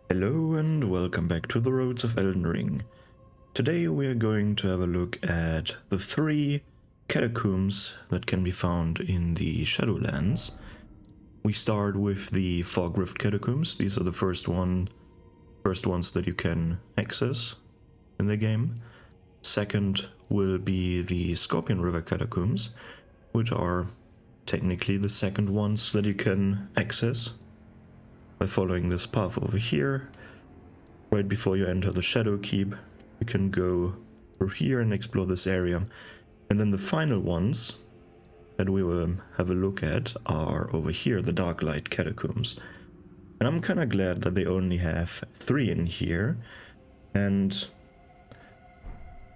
Hello and welcome back to the Roads of Elden Ring. Today we are going to have a look at the 3 catacombs that can be found in the Shadowlands. We start with the Fog Rift Catacombs. These are the first ones that you can access in the game. Second will be the Scorpion River Catacombs, which are technically the second ones that you can access by following this path over here. Right before you enter the Shadow Keep, you can go through here and explore this area. And then the final ones that we will have a look at are over here, the Darklight Catacombs. And I'm kind of glad that they only have 3 in here, and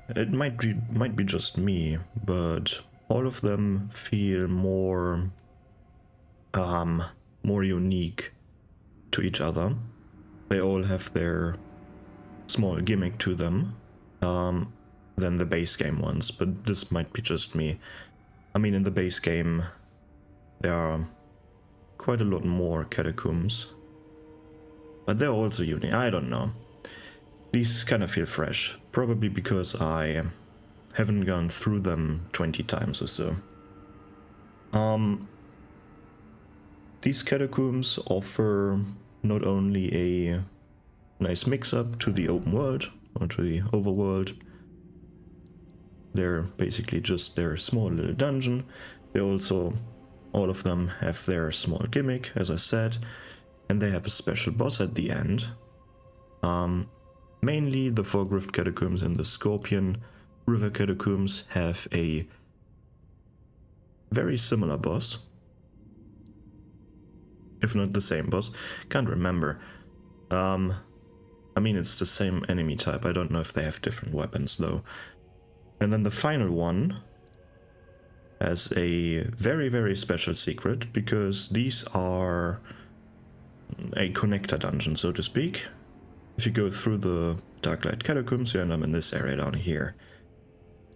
it might be just me, but all of them feel more unique to each other. They all have their small gimmick to them than the base game ones, but this might be just me. I mean, in the base game there are quite a lot more catacombs, but they're also unique. I don't know. These kind of feel fresh, probably because I haven't gone through them 20 times or so. These catacombs offer not only a nice mix-up to the open world, or to the overworld. They're basically just their small little dungeon. They also, all of them have their small gimmick, as I said, and they have a special boss at the end. Mainly the Fog Rift Catacombs and the Scorpion River Catacombs have a very similar boss, if not the same boss. Can't remember. I mean, it's the same enemy type. I don't know if they have different weapons though. And then the final one has a very, very special secret, because these are a connector dungeon, so to speak. If you go through the Darklight Catacombs, you end up in this area down here.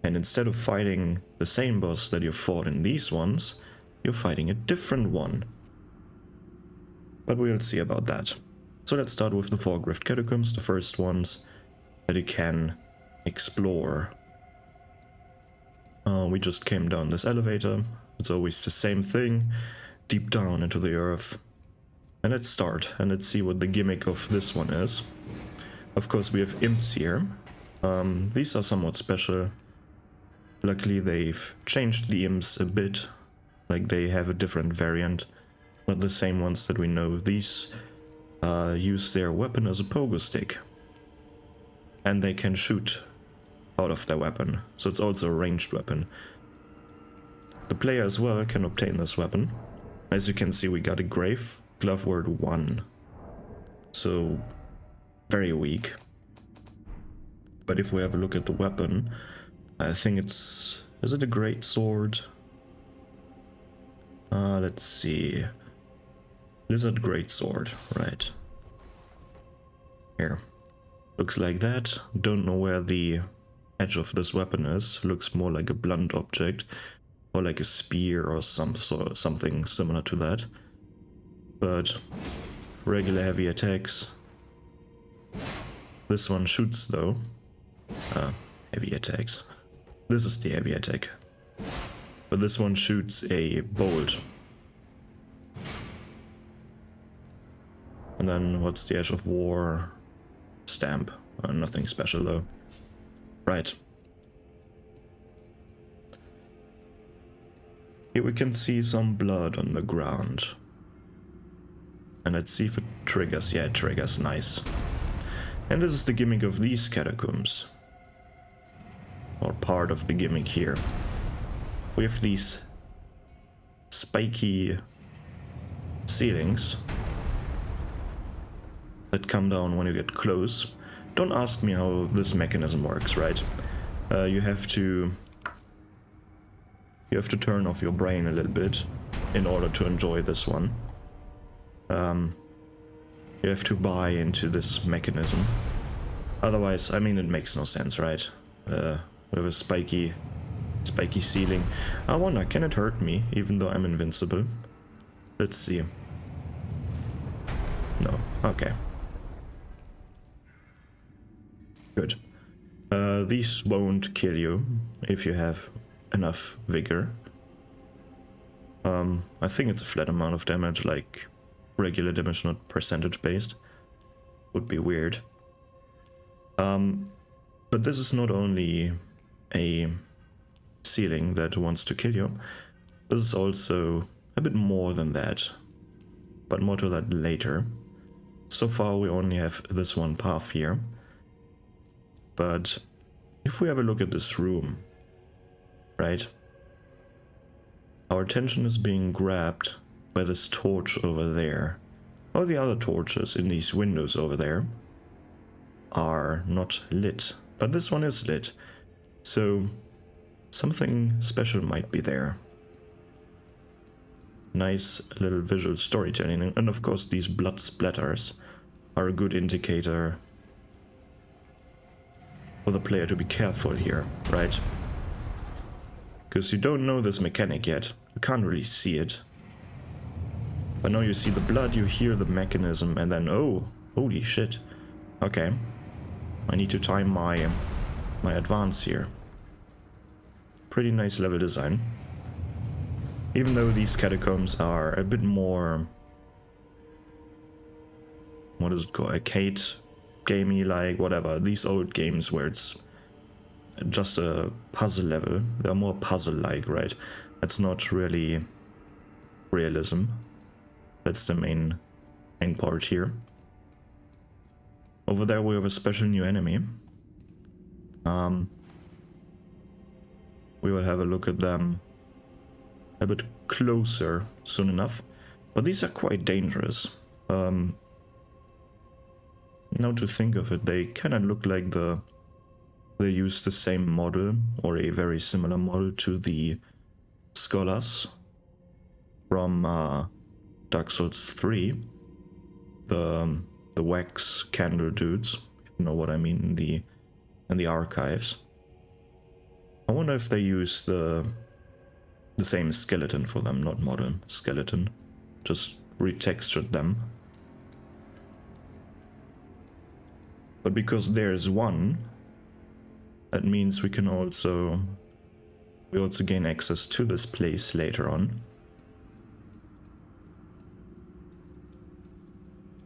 And instead of fighting the same boss that you fought in these ones, you're fighting a different one. But we'll see about that. So let's start with the Fog Rift Catacombs, the first ones that you can explore. We just came down this elevator. It's always the same thing, deep down into the earth. And let's start, and let's see what the gimmick of this one is. Of course, we have imps here. These are somewhat special. Luckily, they've changed the imps a bit. Like, they have a different variant. Not the same ones that we know. These use their weapon as a pogo stick. And they can shoot out of their weapon. So it's also a ranged weapon. The player as well can obtain this weapon. As you can see, we got a Grave Glove Word 1. So, very weak. But if we have a look at the weapon, I think it's... is it a great sword? Let's see. Lizard Greatsword, right. Here. Looks like that. Don't know where the edge of this weapon is. Looks more like a blunt object, or like a spear or something similar to that. But regular heavy attacks. This one shoots though. Heavy attacks. This is the heavy attack. But this one shoots a bolt. And then what's the Ash of War? Stamp. Nothing special though. Right. Here we can see some blood on the ground. And let's see if it triggers. Yeah, it triggers. Nice. And this is the gimmick of these catacombs. Or part of the gimmick here. We have these spiky ceilings that come down when you get close. Don't ask me how this mechanism works, right? You have to turn off your brain a little bit in order to enjoy this one. You have to buy into this mechanism. Otherwise, I mean, it makes no sense, right? With a spiky ceiling. I wonder, can it hurt me even though I'm invincible? Let's see. No, okay. Good. These won't kill you if you have enough vigor. I think it's a flat amount of damage, like regular damage, not percentage based. Would be weird. But this is not only a ceiling that wants to kill you. This is also a bit more than that, but more to that later. So far we only have this one path here. But if we have a look at this room, right? Our attention is being grabbed by this torch over there. All the other torches in these windows over there are not lit, but this one is lit. So something special might be there. Nice little visual storytelling, and of course these blood splatters are a good indicator for the player to be careful here, right? Because you don't know this mechanic yet, you can't really see it. But now you see the blood, you hear the mechanism, and then, oh, holy shit. Okay, I need to time my advance here. Pretty nice level design. Even though these catacombs are a bit more, what is it called, arcade, gamey, like whatever, these old games where it's just a puzzle level, they're more puzzle-like, right? It's not really realism. That's the main part here. Over there we have a special new enemy. We will have a look at them a bit closer soon enough, but these are quite dangerous. Now to think of it, they kind of look like they use the same model or a very similar model to the scholars from Dark Souls 3, the wax candle dudes, if you know what I mean, in the archives. I wonder if they use the same skeleton for them, not modern skeleton, just retextured them. But because there's one, that means we also gain access to this place later on.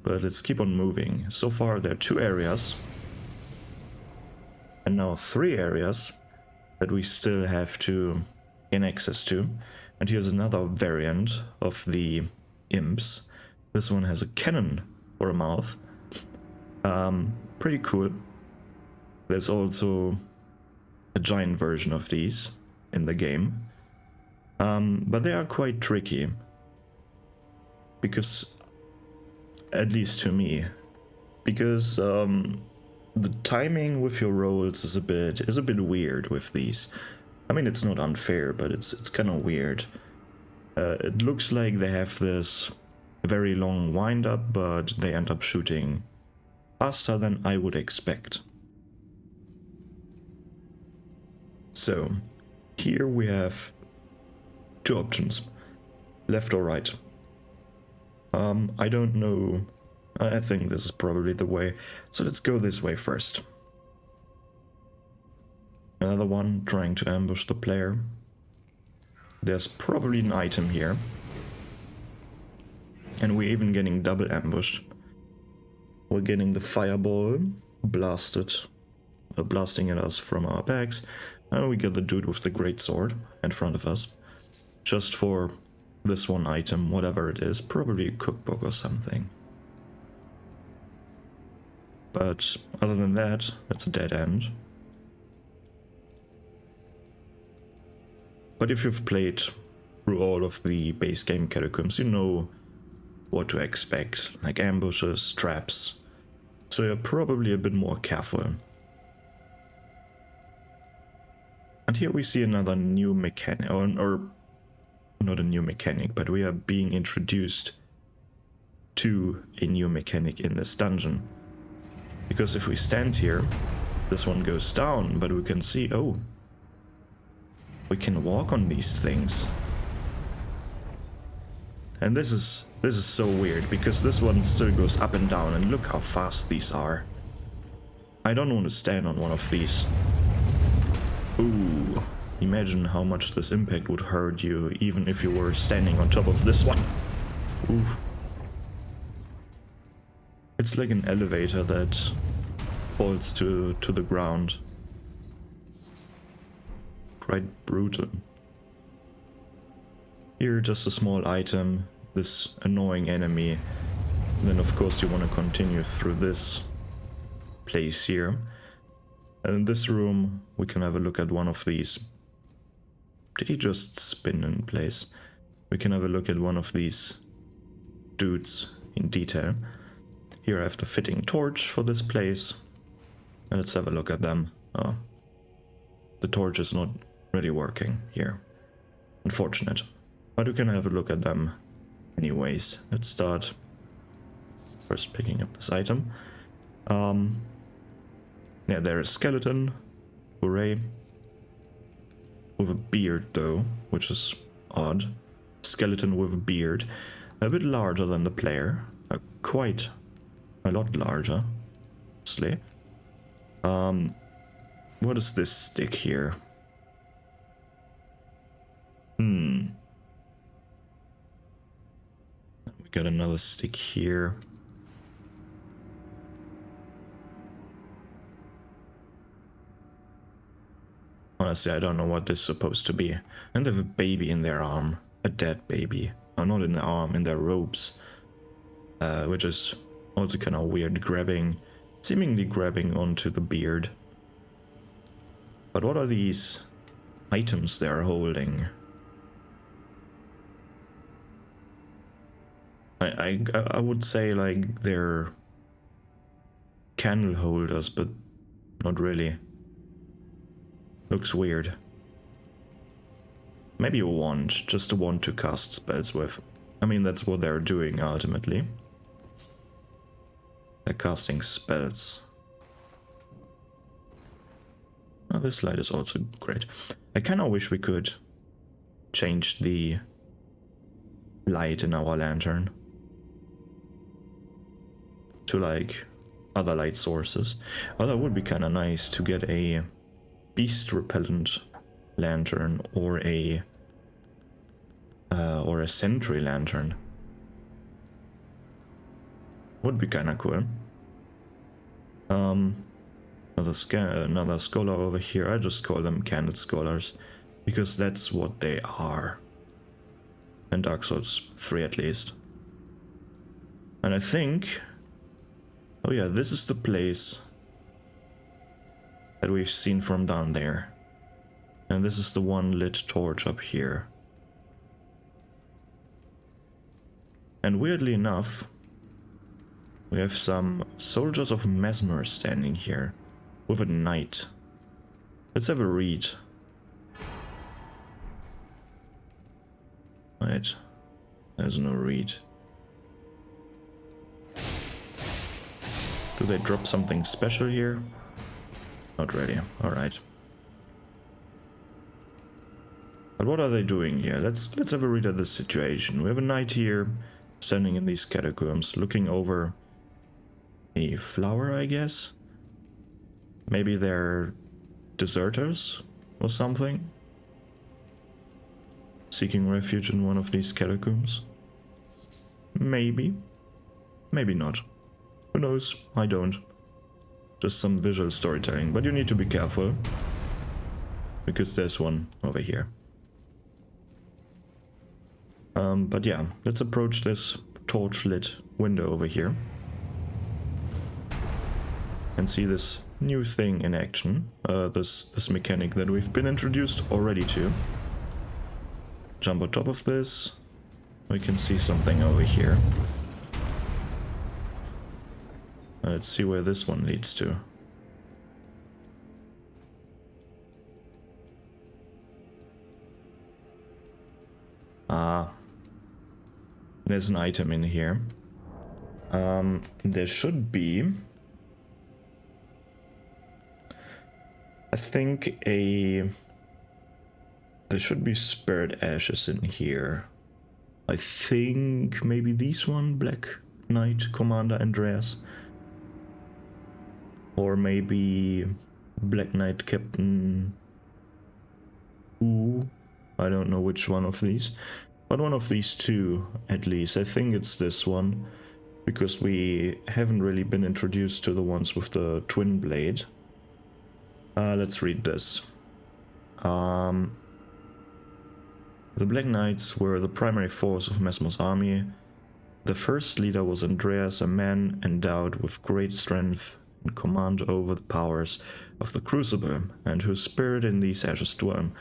But let's keep on moving. So far there are 2 areas, and now 3 areas that we still have to gain access to. And here's another variant of the imps. This one has a cannon for a mouth. Pretty cool. There's also a giant version of these in the game. But they are quite tricky. Because, at least to me, because the timing with your rolls is a bit weird with these. I mean, it's not unfair, but it's kind of weird. It looks like they have this very long wind up, but they end up shooting faster than I would expect. So, here we have 2 options, left or right. I don't know, I think this is probably the way, so let's go this way first. Another one trying to ambush the player. There's probably an item here. And we're even getting double ambushed. We're getting the fireball blasting at us from our backs. And we get the dude with the great sword in front of us. Just for this one item, whatever it is. Probably a cookbook or something. But other than that, it's a dead end. But if you've played through all of the base game Catacombs, you know what to expect, like ambushes, traps, so you're probably a bit more careful. And here we see another new mechanic, or not a new mechanic, but we are being introduced to a new mechanic in this dungeon. Because if we stand here, this one goes down, but we can see, oh, we can walk on these things. And this is so weird, because this one still goes up and down, and look how fast these are. I don't want to stand on one of these. Ooh, imagine how much this impact would hurt you even if you were standing on top of this one. Ooh. It's like an elevator that falls to the ground. Quite brutal. Here, just a small item, this annoying enemy. And then of course you want to continue through this place here. And in this room we can have a look at one of these. Did he just spin in place? We can have a look at one of these dudes in detail. Here I have the fitting torch for this place. And let's have a look at them. Oh, the torch is not really working here. Unfortunate. But we can have a look at them anyways. Let's start first picking up this item. Yeah, there's a skeleton. Hooray. With a beard though, which is odd. Skeleton with a beard. A bit larger than the player. Quite a lot larger. Honestly. What is this stick here? We got another stick here. Honestly, I don't know what this is supposed to be. And they have a baby in their arm. A dead baby. Oh, not in the arm, in their robes. Which is also kind of weird, seemingly grabbing onto the beard. But what are these items they're holding? I would say like they're candle holders, but not really. Looks weird. Maybe a wand, just a wand to cast spells with. I mean, that's what they're doing ultimately. They're casting spells. Oh, this light is also great. I kind of wish we could change the light in our lantern to like other light sources. Oh, that would be kind of nice to get a beast repellent lantern or a sentry lantern. Would be kind of cool. Another scholar over here. I just call them candid scholars because that's what they are. And Dark Souls 3 at least. And I think, oh yeah, this is the place that we've seen from down there. And this is the one lit torch up here. And weirdly enough, we have some soldiers of Mesmer standing here with a knight. Let's have a read. Wait, there's no read. Do they drop something special here? Not really, alright. But what are they doing here? Let's have a read at this situation. We have a knight here, standing in these catacombs, looking over a flower, I guess? Maybe they're deserters or something? Seeking refuge in one of these catacombs? Maybe. Maybe not. Who knows? I don't. Just some visual storytelling, but you need to be careful. Because there's one over here. But yeah, let's approach this torch-lit window over here. And see this new thing in action. This mechanic that we've been introduced already to. Jump on top of this. We can see something over here. Let's see where this one leads to. There's an item in here. There should be, I think, there should be spirit ashes in here. I think maybe this one, Black Knight Commander Andreas. Or maybe Black Knight Captain Ooh. I don't know which one of these. But one of these two, at least. I think it's this one. Because we haven't really been introduced to the ones with the twin blade. Let's read this. The Black Knights were the primary force of Mesmer's army. The first leader was Andreas, a man endowed with great strength and command over the powers of the Crucible, and whose spirit in these ashes dwell.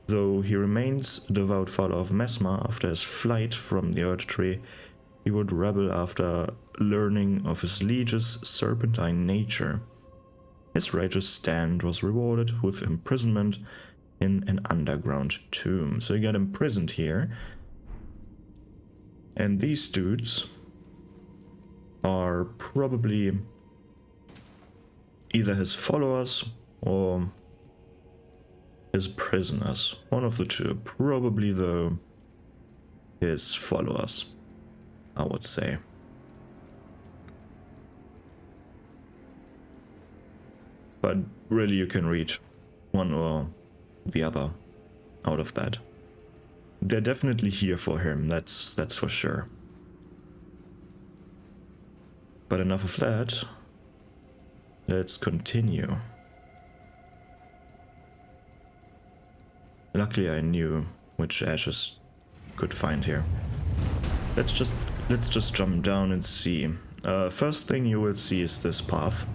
Though he remains a devout follower of Mesmer after his flight from the Earth Tree, he would rebel after learning of his liege's serpentine nature. His righteous stand was rewarded with imprisonment in an underground tomb. So he got imprisoned here. And these dudes are probably either his followers or his prisoners. One of the two. Probably, though, his followers, I would say. But really you can read one or the other out of that. They're definitely here for him, that's for sure. But enough of that. Let's continue. Luckily I knew which ashes could find here. Let's just jump down and see. First thing you will see is this path.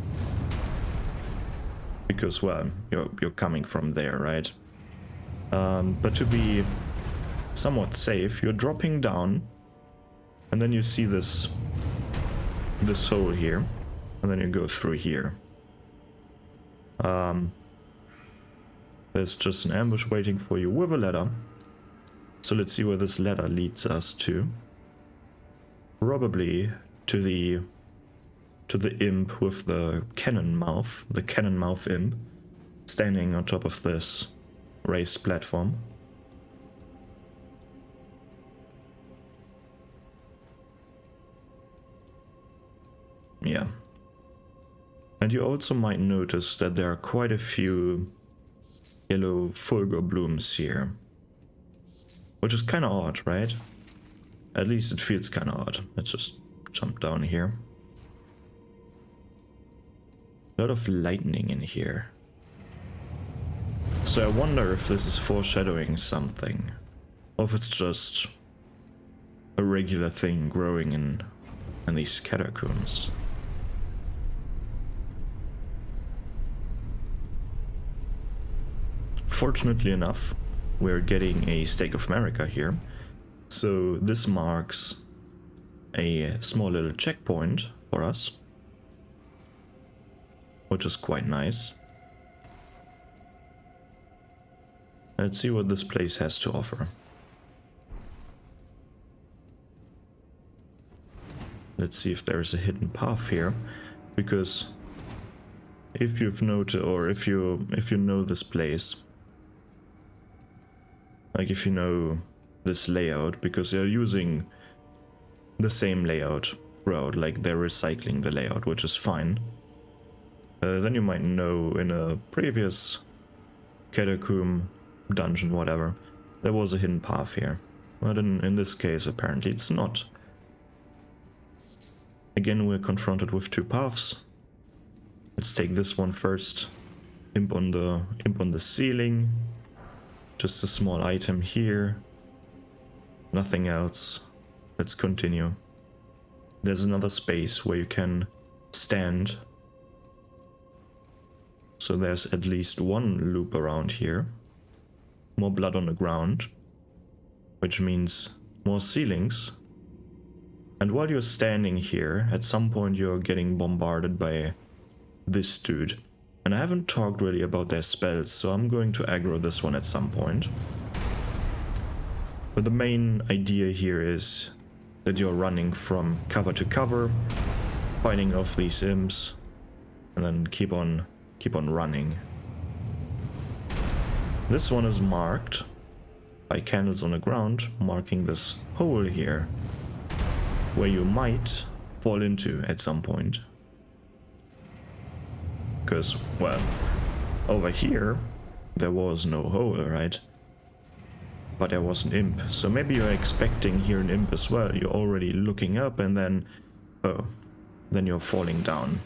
Because, well, you're coming from there, right? But to be somewhat safe, you're dropping down, and then you see this hole here, and then you go through here. There's just an ambush waiting for you with a ladder. So let's see where this ladder leads us to. Probably to the imp with the cannon mouth imp, standing on top of this raised platform. Yeah. And you also might notice that there are quite a few yellow fulgur blooms here. Which is kind of odd, right? At least it feels kind of odd. Let's just jump down here. A lot of lightning in here. So I wonder if this is foreshadowing something. Or if it's just a regular thing growing in these catacombs. Fortunately enough, we're getting a Stake of Marika here. So this marks a small little checkpoint for us. Which is quite nice. Let's see what this place has to offer. Let's see if there's a hidden path here, because if you've noted, or if you know this place, like if you know this layout, because they're using the same layout throughout, like they're recycling the layout, which is fine. Then you might know in a previous catacomb, dungeon, whatever, there was a hidden path here. But in this case, apparently it's not. Again, we're confronted with two paths. Let's take this one first. Imp on the ceiling. Just a small item here. Nothing else. Let's continue. There's another space where you can stand. So there's at least one loop around here. More blood on the ground. Which means more ceilings. And while you're standing here, at some point you're getting bombarded by this dude. And I haven't talked really about their spells, so I'm going to aggro this one at some point. But the main idea here is that you're running from cover to cover, fighting off these imps, and then keep on running. This one is marked by candles on the ground, marking this hole here, where you might fall into at some point. because, well, over here there was no hole, right? But there was an imp, so maybe you're expecting here an imp as well. You're already looking up and then, oh, then you're falling down.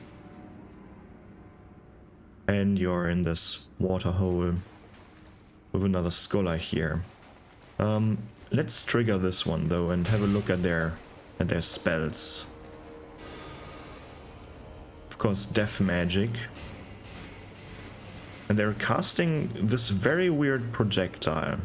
And you're in this water hole with another scholar here. Let's trigger this one though and have a look at their spells. Of course, death magic. And they're casting this very weird projectile.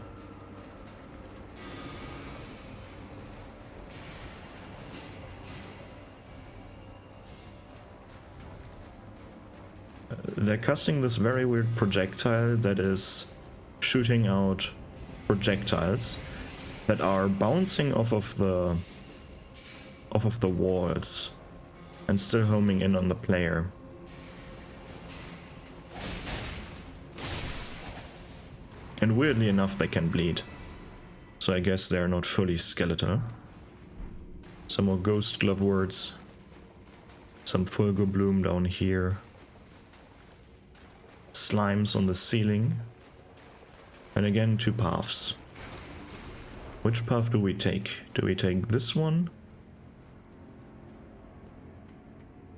They're casting this very weird projectile that is shooting out projectiles that are bouncing off of the walls and still homing in on the player. And weirdly enough, they can bleed. So I guess they're not fully skeletal. Some more ghost glove words. Some Fulgur Bloom down here. Slimes on the ceiling. And again, 2 paths. Which path do we take? Do we take this one?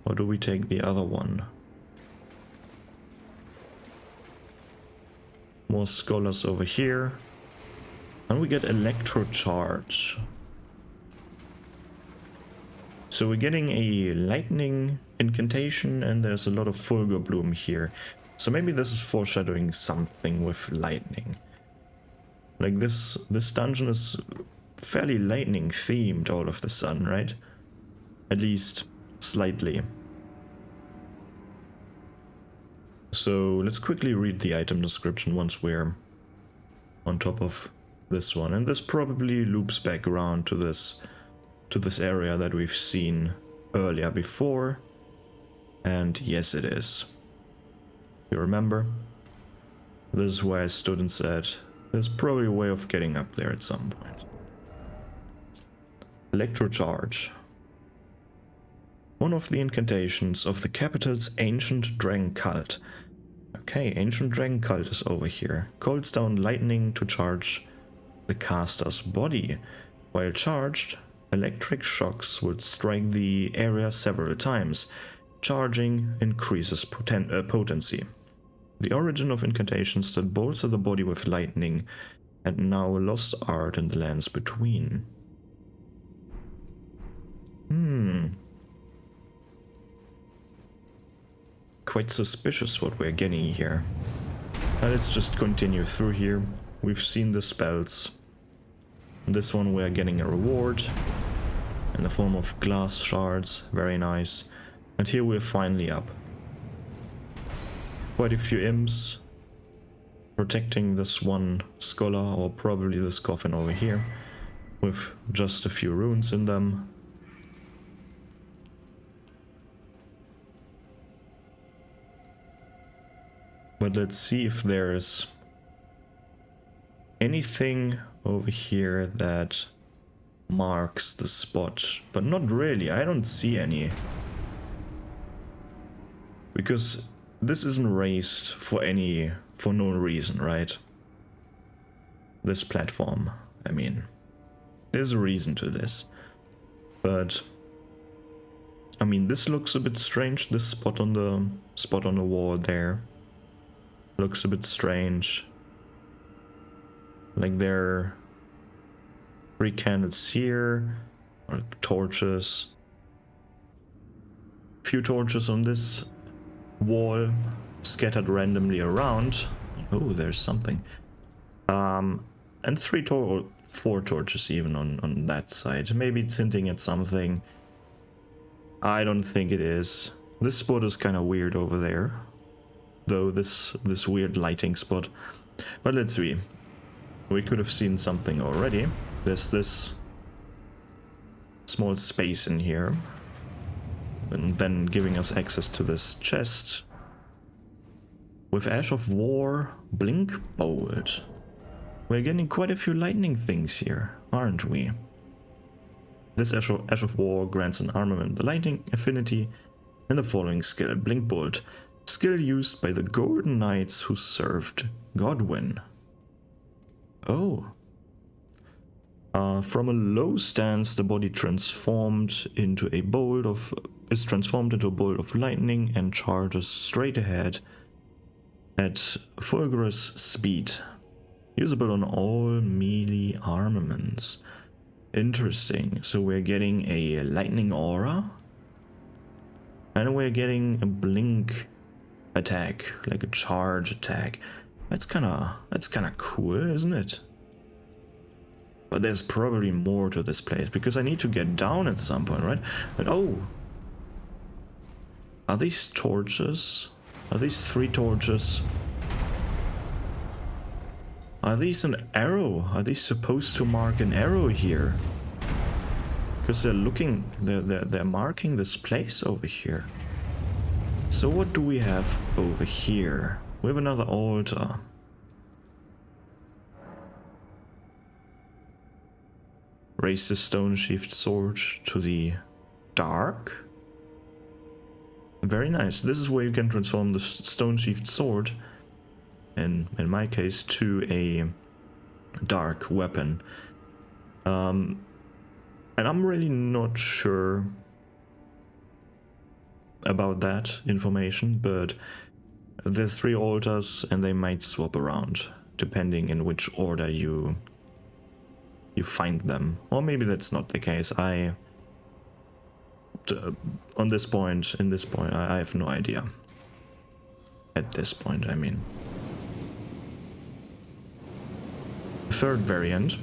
Or do we take the other one? More scholars over here. And we get electro charge. So we're getting a lightning incantation and there's a lot of Fulgur Bloom here. So maybe this is foreshadowing something with lightning. Like this dungeon is fairly lightning themed all of the sudden, right? At least slightly. So let's quickly read the item description once we're on top of this one. And this probably loops back around to this area that we've seen earlier before. And yes, it is. You remember? This is where I stood and said, there's probably a way of getting up there at some point. Electrocharge. One of the incantations of the capital's ancient dragon cult. Okay, ancient dragon cult is over here. Calls down lightning to charge the caster's body. While charged, electric shocks would strike the area several times. Charging increases potency. The origin of incantations that bolster the body with lightning, and now lost art in the lands between. Quite suspicious what we're getting here. Now let's just continue through here. We've seen the spells. This one we're getting a reward in the form of glass shards, very nice. And here we're finally up. Quite a few imps protecting this one scholar, or probably this coffin over here, with just a few runes in them. But let's see if there's anything over here that marks the spot. But not really, I don't see any. Because this isn't raised for no reason, right? This platform, I mean, there's a reason to this. But I mean, this looks a bit strange. This spot on the wall there looks a bit strange. Like there are 3 candles here, or torches. Few torches on this wall scattered randomly around. Oh, there's something. And 4 torches even on that side. Maybe it's hinting at something. I don't think it is. This spot is kind of weird over there, though, this weird lighting spot. But let's see. We could have seen something already. There's this small space in here, and then giving us access to this chest with Ash of War, Blink Bolt. We're getting quite a few lightning things here, aren't we? This Ash of War grants an armament the lightning affinity and the following skill: Blink Bolt. Skill used by the Golden Knights who served Godwyn. Oh. From a low stance, the body is transformed into a bolt of lightning and charges straight ahead at fulgurous speed. Usable on all melee armaments. Interesting. So we're getting a lightning aura. And we're getting a blink attack, like a charge attack. That's kinda cool, isn't it? But there's probably more to this place, because I need to get down at some point, right? But oh! Are these torches? Are these 3 torches? Are these an arrow? Are they supposed to mark an arrow here? Because they're marking this place over here. So what do we have over here? We have another altar. Raise the stone-sheathed sword to the dark. Very nice. This is where you can transform the stone-sheathed sword, and in my case, to a dark weapon. And I'm really not sure about that information, but there are 3 altars and they might swap around depending in which order you find them. Or maybe that's not the case. In this point, I have no idea. At this point, I mean. Third variant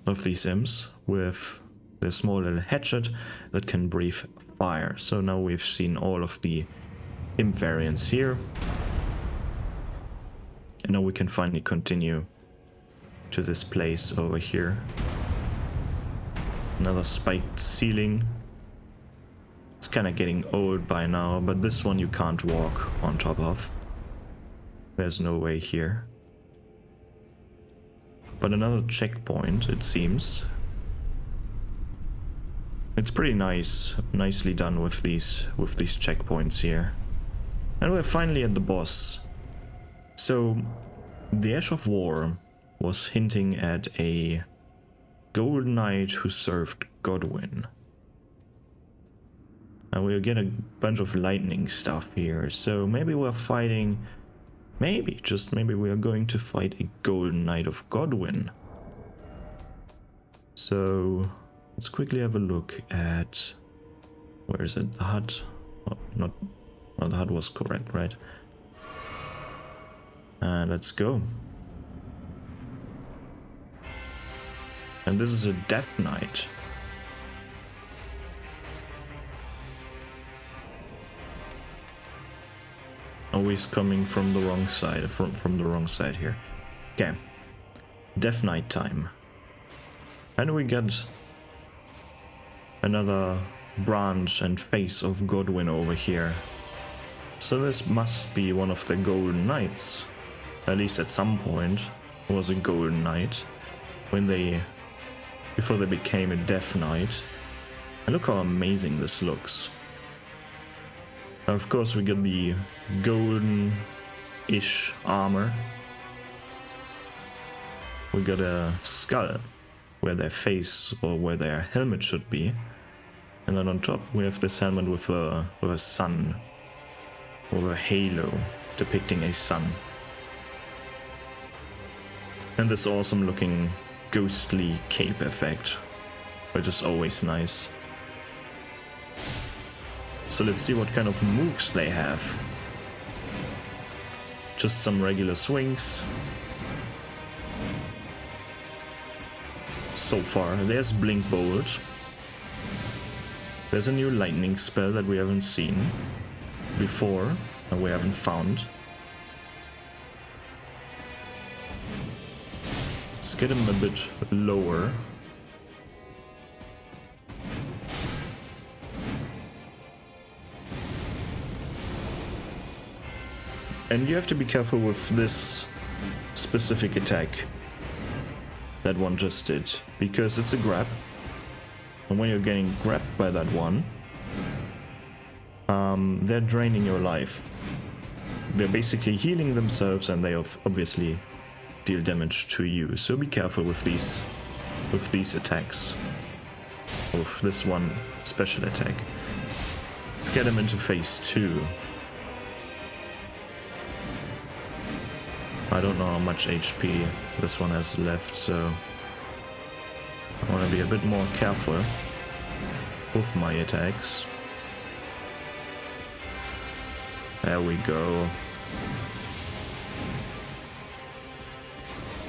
of these imps with the small little hatchet that can breathe fire. So now we've seen all of the imp variants here. And now we can finally continue to this place over here. Another spiked ceiling. It's kind of getting old by now, but this one you can't walk on top of. There's no way here. But another checkpoint, it seems. It's pretty nicely done with these checkpoints here. And we're finally at the boss. So, the Ash of War was hinting at a Golden Knight who served Godwyn. And we'll get a bunch of lightning stuff here, so maybe we're fighting... just maybe we are going to fight a Golden Knight of Godwyn. So, let's quickly have a look at... where is it? The hut? Oh, well, the hut was correct, right? And let's go. And this is a Death Knight. Always coming from the wrong side, from the wrong side here. Okay. Death Knight time. And we get another branch and face of Godwyn over here. So this must be one of the Golden Knights. At least at some point was a Golden Knight before they became a Death Knight. And look how amazing this looks. Of course we get the golden-ish armor. We got a skull where their face or where their helmet should be. And then on top we have this helmet with a sun, or a halo depicting a sun. And this awesome looking ghostly cape effect, which is always nice. So let's see what kind of moves they have. Just some regular swings. So far, there's Blink Bolt. There's a new lightning spell that we haven't seen before, and we haven't found. Let's get him a bit lower. And you have to be careful with this specific attack that one just did, because it's a grab. And when you're getting grabbed by that one, they're draining your life. they're basically healing themselves, and they obviously deal damage to you. So be careful with these attacks. With this one special attack. Let's get him into phase 2. I don't know how much HP this one has left, so I want to be a bit more careful with my attacks. There we go.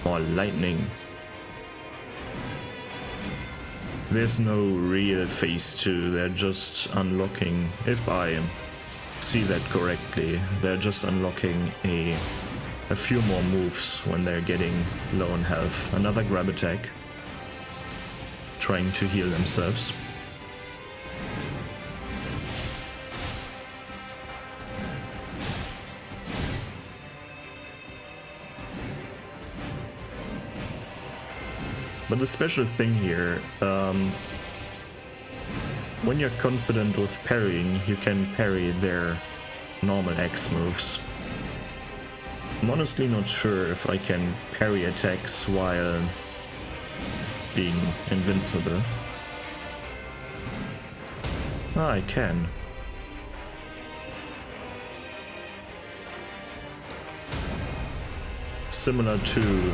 More lightning. There's no real phase 2, they're just unlocking, if I see that correctly, they're just unlocking a few more moves when they're getting low on health. Another grab attack, trying to heal themselves. But the special thing here, when you're confident with parrying, you can parry their normal X moves. I'm honestly not sure if I can parry attacks while being invincible. Ah, I can. Similar to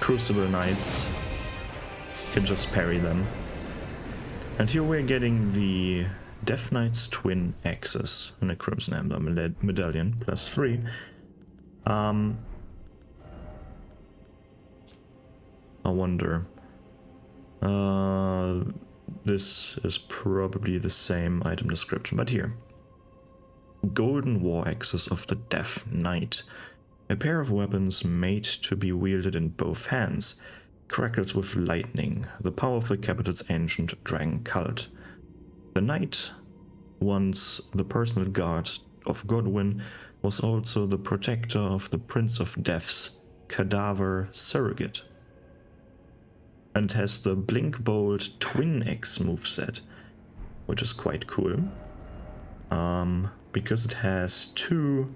Crucible Knights, you can just parry them. And here we're getting the Death Knight's Twin Axes and a Crimson Ember Medallion, +3. I wonder. This is probably the same item description, but here. Golden War Axes of the Death Knight. A pair of weapons made to be wielded in both hands. Crackles with lightning, the power of the capital's ancient dragon cult. The knight, once the personal guard of Godwyn, was also the protector of the Prince of Death's cadaver surrogate. And has the Blink Bolt Twin X moveset, which is quite cool. Because it has two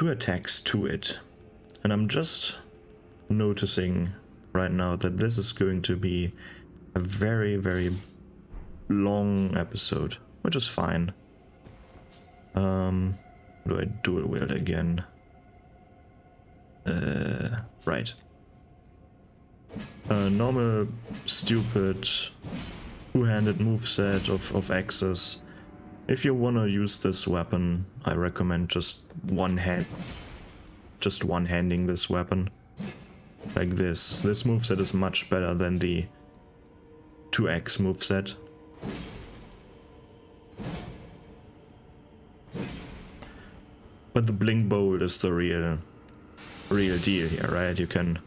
attacks to it. And I'm just noticing right now that this is going to be a very, very long episode, which is fine. Do I dual wield again? Right. Normal, stupid, two-handed moveset of axes. If you wanna use this weapon, I recommend just one-handing this weapon. Like this. This moveset is much better than the 2x moveset. But the Blink Bolt is the real deal here, right? You can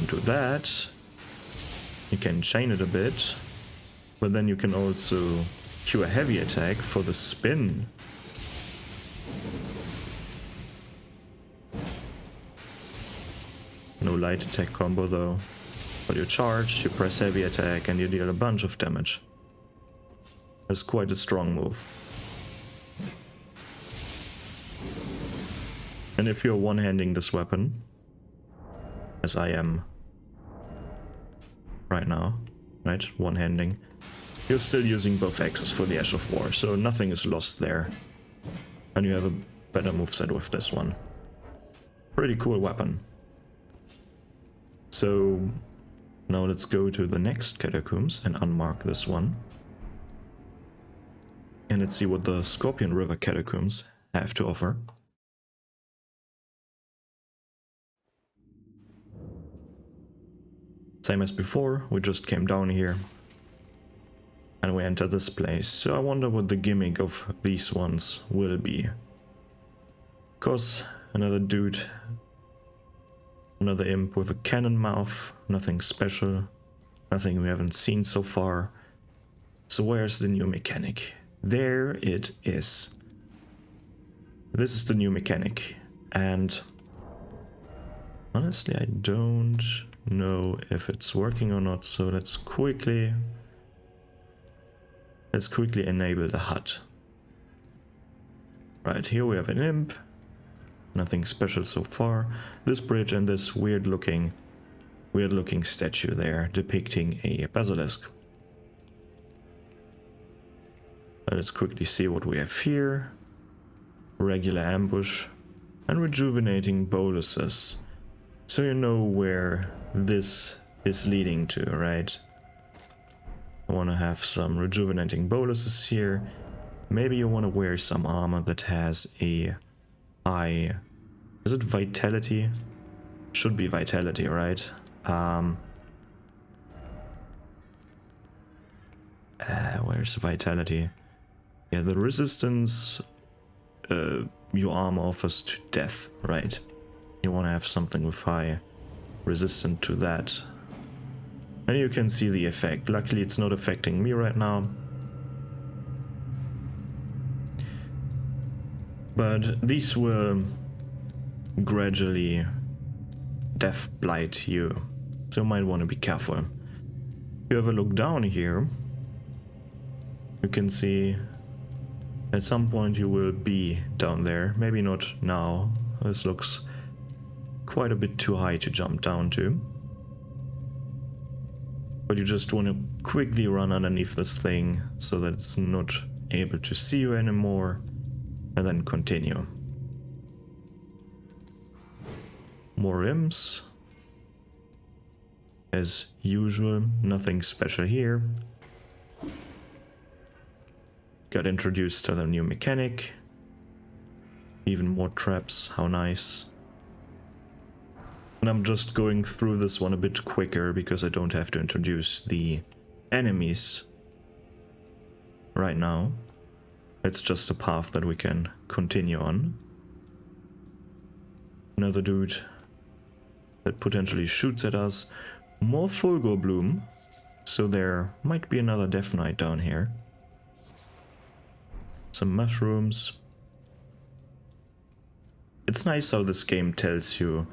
do that. You can chain it a bit, but then you can also cue a heavy attack for the spin. No light attack combo though. But you charge, you press heavy attack, and you deal a bunch of damage. That's quite a strong move. And if you're one-handing this weapon, as I am right now, right, one-handing, you're still using both axes for the Ash of War, so nothing is lost there. And you have a better moveset with this one. Pretty cool weapon. So now let's go to the next Catacombs and unmark this one. And let's see what the Scorpion River Catacombs have to offer. Same as before, we just came down here and we entered this place. So I wonder what the gimmick of these ones will be. Of course, another dude, another imp with a cannon mouth, nothing special, nothing we haven't seen so far. So where's the new mechanic? There it is. This is the new mechanic, and honestly I don't know if it's working or not, so let's quickly enable the HUD. Right, here we have an imp. Nothing special so far. This bridge and this weird looking statue there depicting a basilisk. Let's quickly see what we have here. Regular ambush and rejuvenating boluses. So you know where this is leading to, right? I want to have some rejuvenating boluses here. Maybe you want to wear some armor that has a high... Is it vitality? Should be vitality, right? Where's vitality? Yeah, the resistance your armor offers to death, right? You want to have something with high resistance to that. And you can see the effect. Luckily it's not affecting me right now. But these will gradually death blight you. So you might want to be careful. If you have a look down here, you can see at some point you will be down there. Maybe not now. This looks quite a bit too high to jump down to. But you just want to quickly run underneath this thing so that it's not able to see you anymore, and then continue. More imps. As usual, nothing special here. Got introduced to the new mechanic. Even more traps, how nice. And I'm just going through this one a bit quicker because I don't have to introduce the enemies right now. It's just a path that we can continue on. Another dude that potentially shoots at us. More Fulgur Bloom, so there might be another Death Knight down here. Some mushrooms. It's nice how this game tells you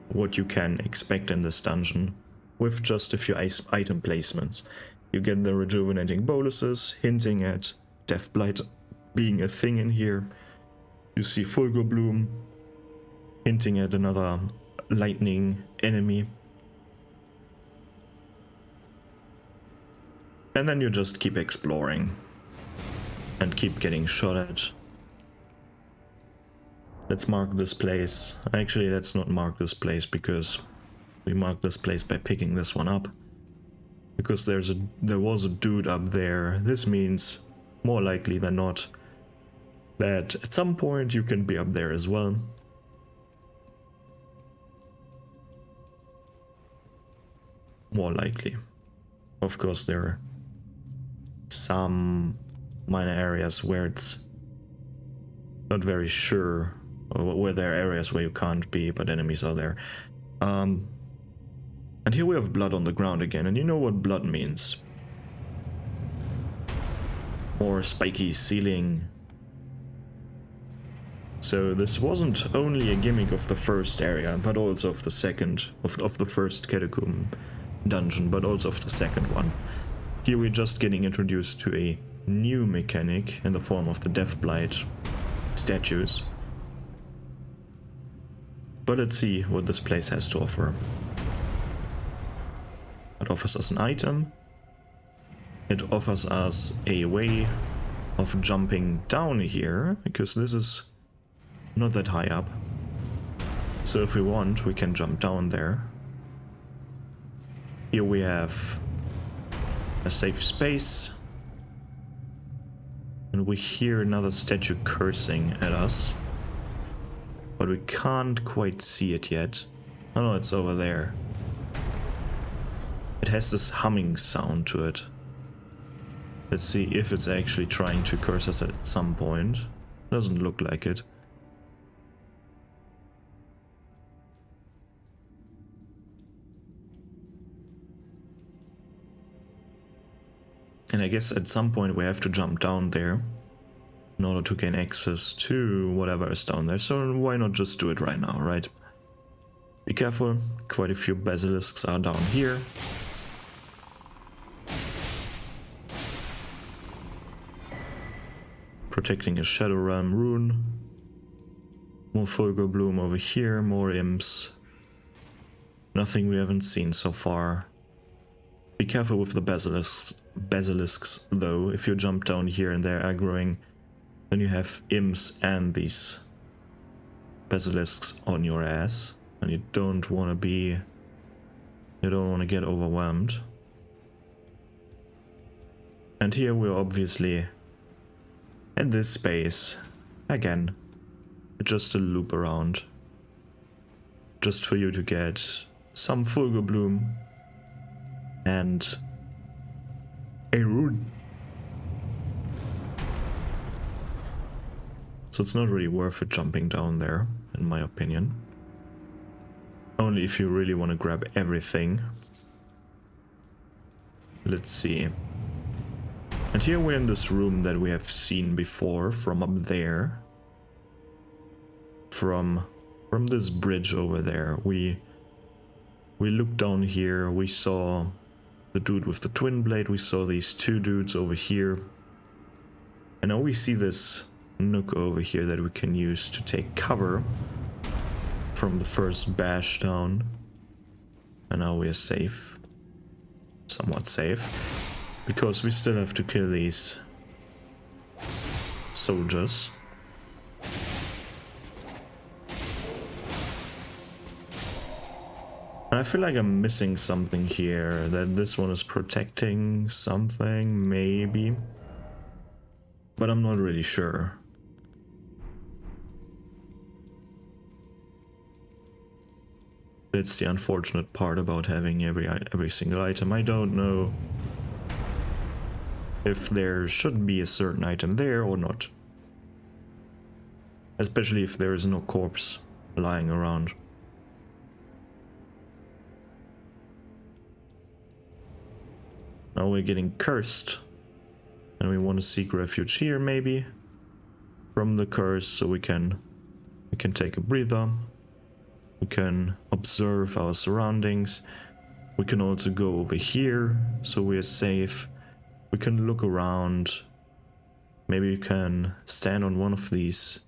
what you can expect in this dungeon with just a few item placements. You get the rejuvenating boluses, hinting at Death Blight being a thing in here. You see Fulgur Bloom, hinting at another lightning enemy. And then you just keep exploring and keep getting shot at. Let's mark this place. Actually, let's not mark this place because we mark this place by picking this one up. Because there was a dude up there. This means, more likely than not, that at some point you can be up there as well. More likely. Of course, there are some minor areas where it's not very sure, or where there are areas where you can't be, but enemies are there. And here we have blood on the ground again, and you know what blood means. More spiky ceiling. So this wasn't only a gimmick of the first area, but also of the second, of the first Catacomb dungeon, but also of the second one. Here we're just getting introduced to a new mechanic in the form of the Death Blight statues. But let's see what this place has to offer. It offers us an item. It offers us a way of jumping down here, because this is not that high up. So if we want, we can jump down there. Here we have a safe space. And we hear another statue cursing at us. But we can't quite see it yet. Oh no, it's over there. It has this humming sound to it. Let's see if it's actually trying to curse us at some point. Doesn't look like it. And I guess at some point we have to jump down there in order to gain access to whatever is down there. So why not just do it right now, right? Be careful, quite a few basilisks are down here. protecting a Shadow Realm rune. More Fulgur Bloom over here, more imps. Nothing we haven't seen so far. Be careful with the basilisks though. If you jump down here and they're aggroing, then you have imps and these basilisks on your ass, and you don't want to get overwhelmed. And here we're obviously in this space again, just a loop around, just for you to get some Fulgur Bloom and a rune. So it's not really worth it jumping down there, in my opinion. Only if you really want to grab everything. Let's see. And here we're in this room that we have seen before from up there. From this bridge over there. We looked down here, we saw the dude with the twin blade, we saw these two dudes over here. And now we see this nook over here that we can use to take cover from the first bash down. And now we're safe. Somewhat safe. Because we still have to kill these soldiers. And I feel like I'm missing something here, that this one is protecting something, maybe. But I'm not really sure. That's the unfortunate part about having every single item. I don't know if there should be a certain item there or not. Especially if there is no corpse lying around. Now we're getting cursed. And we want to seek refuge here, maybe. From the curse, so we can take a breather. We can observe our surroundings. We can also go over here, so we're safe. We can look around. Maybe we can stand on one of these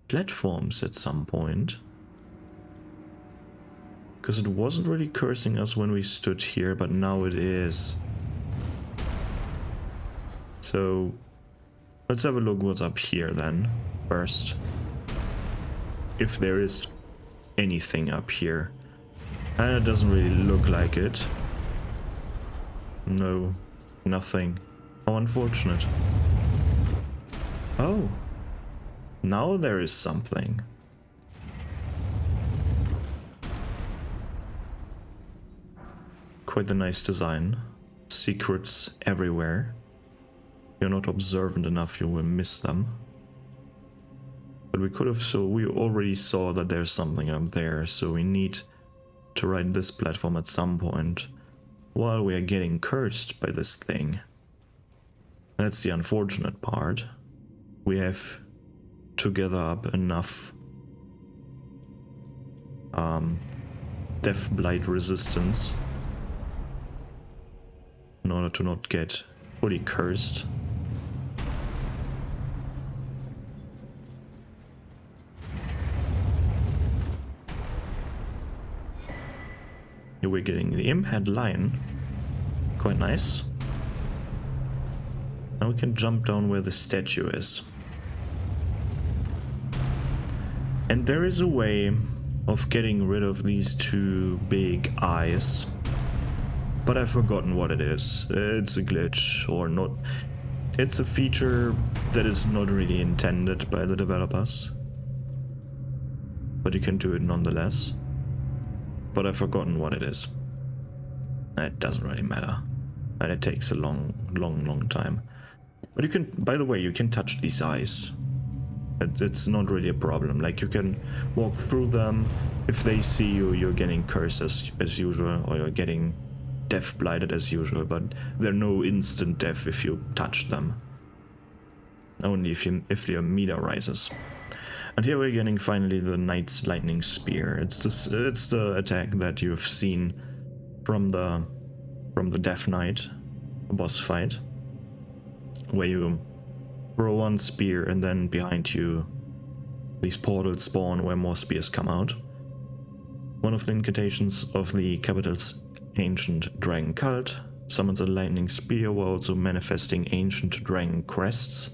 platforms at some point. Because it wasn't really cursing us when we stood here, but now it is. So let's have a look what's up here then, first. If there is anything up here. And it doesn't really look like it. No, nothing. How unfortunate. Oh, now there is something. Quite a nice design. Secrets everywhere. If you're not observant enough, you will miss them. But we could have, so we already saw that there's something up there, so we need to ride this platform at some point while we are getting cursed by this thing. That's the unfortunate part. We have to gather up enough Death Blight resistance in order to not get fully cursed. Here we're getting the Imp-Head Lion. Quite nice. Now we can jump down where the statue is. And there is a way of getting rid of these two big eyes. But I've forgotten what it is. It's a glitch or not. It's a feature that is not really intended by the developers. But you can do it nonetheless. But I've forgotten what it is. It doesn't really matter. And it takes a long time. But you can, by the way, you can touch these eyes. It's not really a problem. Like, you can walk through them. If they see you, you're getting cursed as usual, or you're getting death blighted as usual, but they're no instant death if you touch them. Only if your meter rises. And here we're getting finally the Knight's Lightning Spear. It's the attack that you've seen from the Death Knight boss fight, where you throw one spear and then behind you these portals spawn where more spears come out. One of the incantations of the capital's ancient dragon cult summons a lightning spear while also manifesting ancient dragon crests.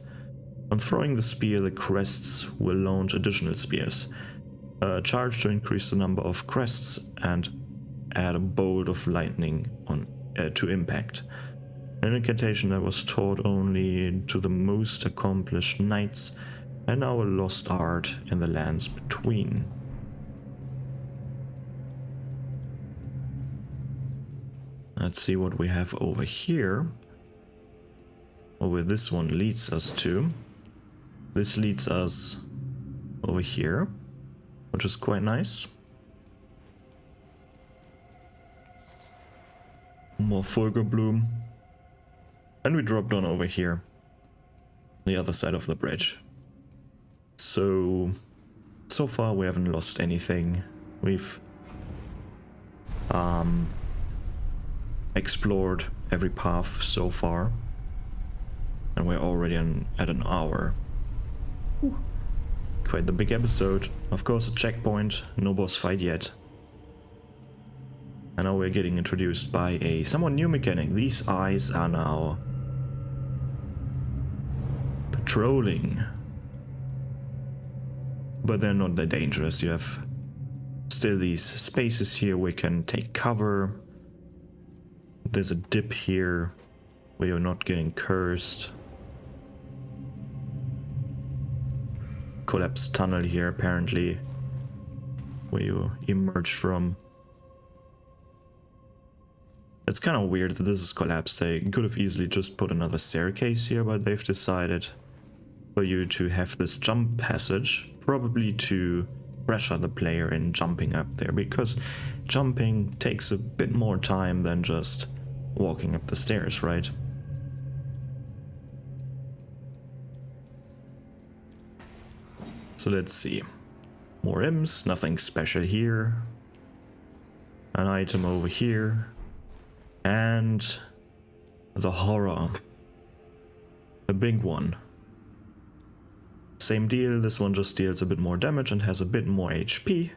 On throwing the spear, the crests will launch additional spears. Charge to increase the number of crests and add a bolt of lightning to impact. An incantation that was taught only to the most accomplished knights and now a lost art in the lands between. Let's see what we have over here. Or where this one leads us to. This leads us over here, which is quite nice. More Fulgur Bloom. And we drop down over here, the other side of the bridge. So far we haven't lost anything. We've explored every path so far, and we're already at an hour. Ooh. Quite the big episode. Of course, a checkpoint, no boss fight yet. And now we're getting introduced by a somewhat new mechanic. These eyes are now patrolling, but they're not that dangerous. You have still these spaces here where you can take cover. There's a dip here where you're not getting cursed. Collapsed tunnel here apparently where you emerge from. It's kind of weird that this is collapsed. They could have easily just put another staircase here, but they've decided for you to have this jump passage, probably to pressure the player in jumping up there, because jumping takes a bit more time than just walking up the stairs, right? So let's see. More imps, nothing special here. An item over here. And the horror. A big one. Same deal, this one just deals a bit more damage and has a bit more HP.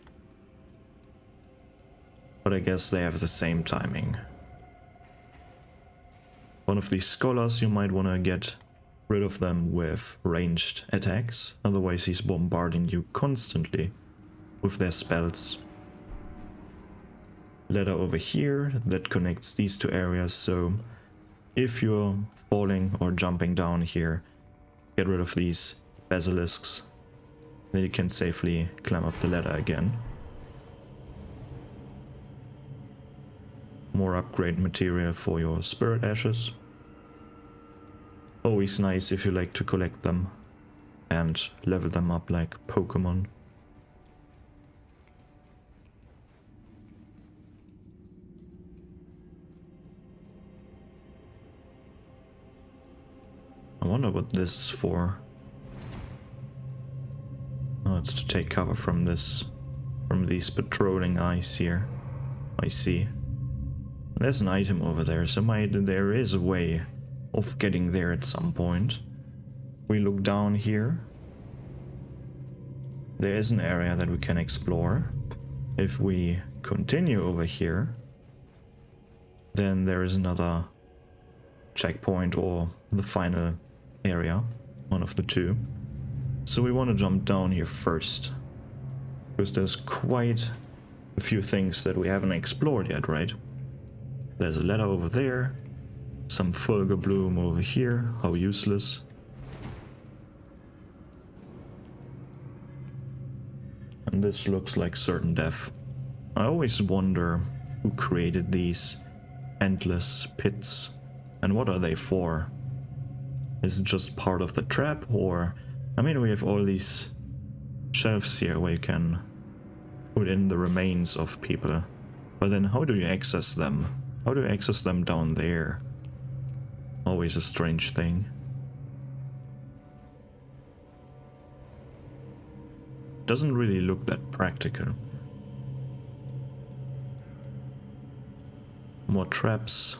But I guess they have the same timing. One of these scholars, you might want to get rid of them with ranged attacks, otherwise he's bombarding you constantly with their spells. Ladder over here that connects these two areas, so if you're falling or jumping down here, get rid of these basilisks, then you can safely climb up the ladder again. More upgrade material for your spirit ashes. Always nice if you like to collect them and level them up like Pokemon. I wonder what this is for. Oh, it's to take cover from these patrolling eyes here. I see. There's an item over there, so there is a way of getting there at some point. We look down here. There is an area that we can explore. If we continue over here, then there is another checkpoint or the final area, one of the two. So we want to jump down here first, because there's quite a few things that we haven't explored yet, right? There's a ladder over there, some Fulgur Bloom over here, how useless. And this looks like certain death. I always wonder who created these endless pits and what are they for? Is it just part of the trap, or... I mean, we have all these shelves here where you can put in the remains of people, but then how do you access them? How do you access them down there? Always a strange thing. Doesn't really look that practical. More traps.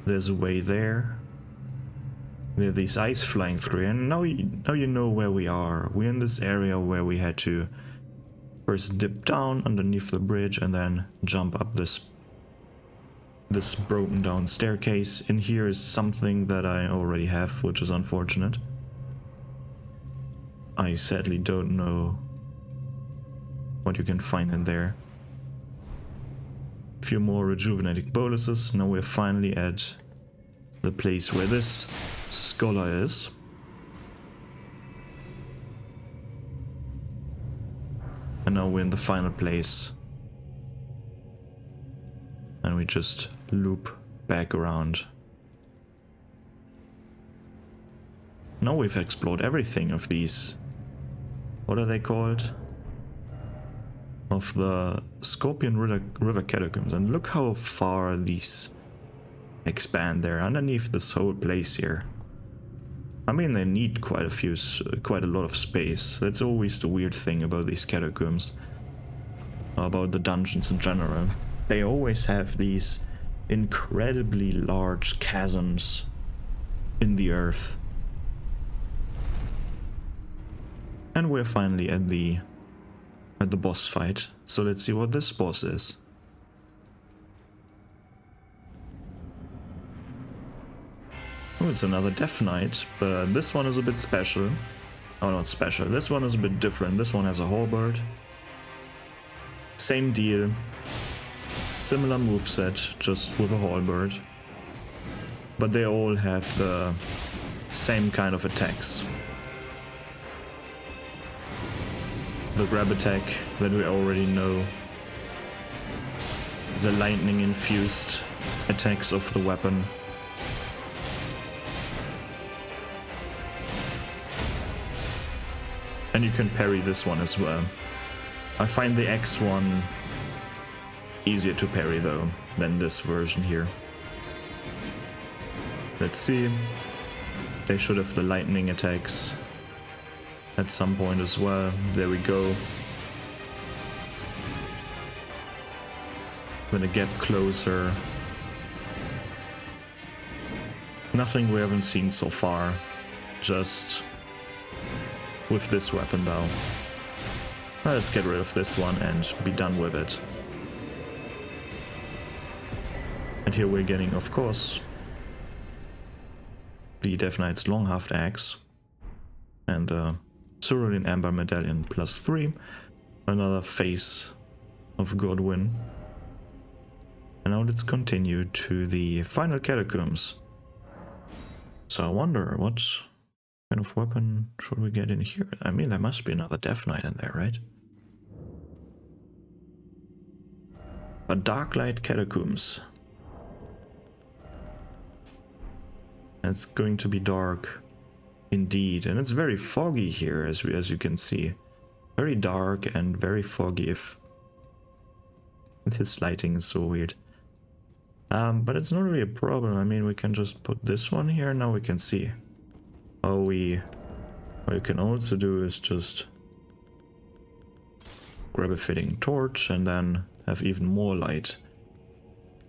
There's a way there. There are these ice flying through, and now you know where we are. We're in this area where we had to first dip down underneath the bridge and then jump up this broken down staircase. In here is something that I already have, which is unfortunate. I sadly don't know what you can find in there. A few more rejuvenating boluses. Now we're finally at the place where this scholar is. And now we're in the final place. And we just loop back around. Now we've explored everything of these. What are they called? Of the Scorpion River Catacombs. And look how far these expand there underneath this whole place here. I mean, they need quite a lot of space. That's always the weird thing about these catacombs. About the dungeons in general. They always have these incredibly large chasms in the earth. And we're finally at the boss fight. So let's see what this boss is. Oh, it's another Death Knight, but this one is a bit special. Oh, not special. This one is a bit different. This one has a halberd. Same deal. Similar moveset, just with a halberd. But they all have the same kind of attacks. The grab attack that we already know. The lightning infused attacks of the weapon. And you can parry this one as well. I find the X one easier to parry though than this version here. Let's see. They should have the lightning attacks at some point as well. There we go. Then a gap closer. Nothing we haven't seen so far. Just with this weapon though. Let's get rid of this one and be done with it. And here we're getting, of course, the Death Knight's long-hafted axe and the Cerulean Amber Medallion +3, another face of Godwin. And now let's continue to the final catacombs. So I wonder what kind of weapon should we get in here? I mean, there must be another Death Knight in there, right? A Darklight Catacombs. It's going to be dark indeed, and it's very foggy here, as you can see. Very dark and very foggy. If this lighting is so weird. But it's not really a problem. I mean, we can just put this one here. Now we can see. What you can also do is just grab a fitting torch and then have even more light.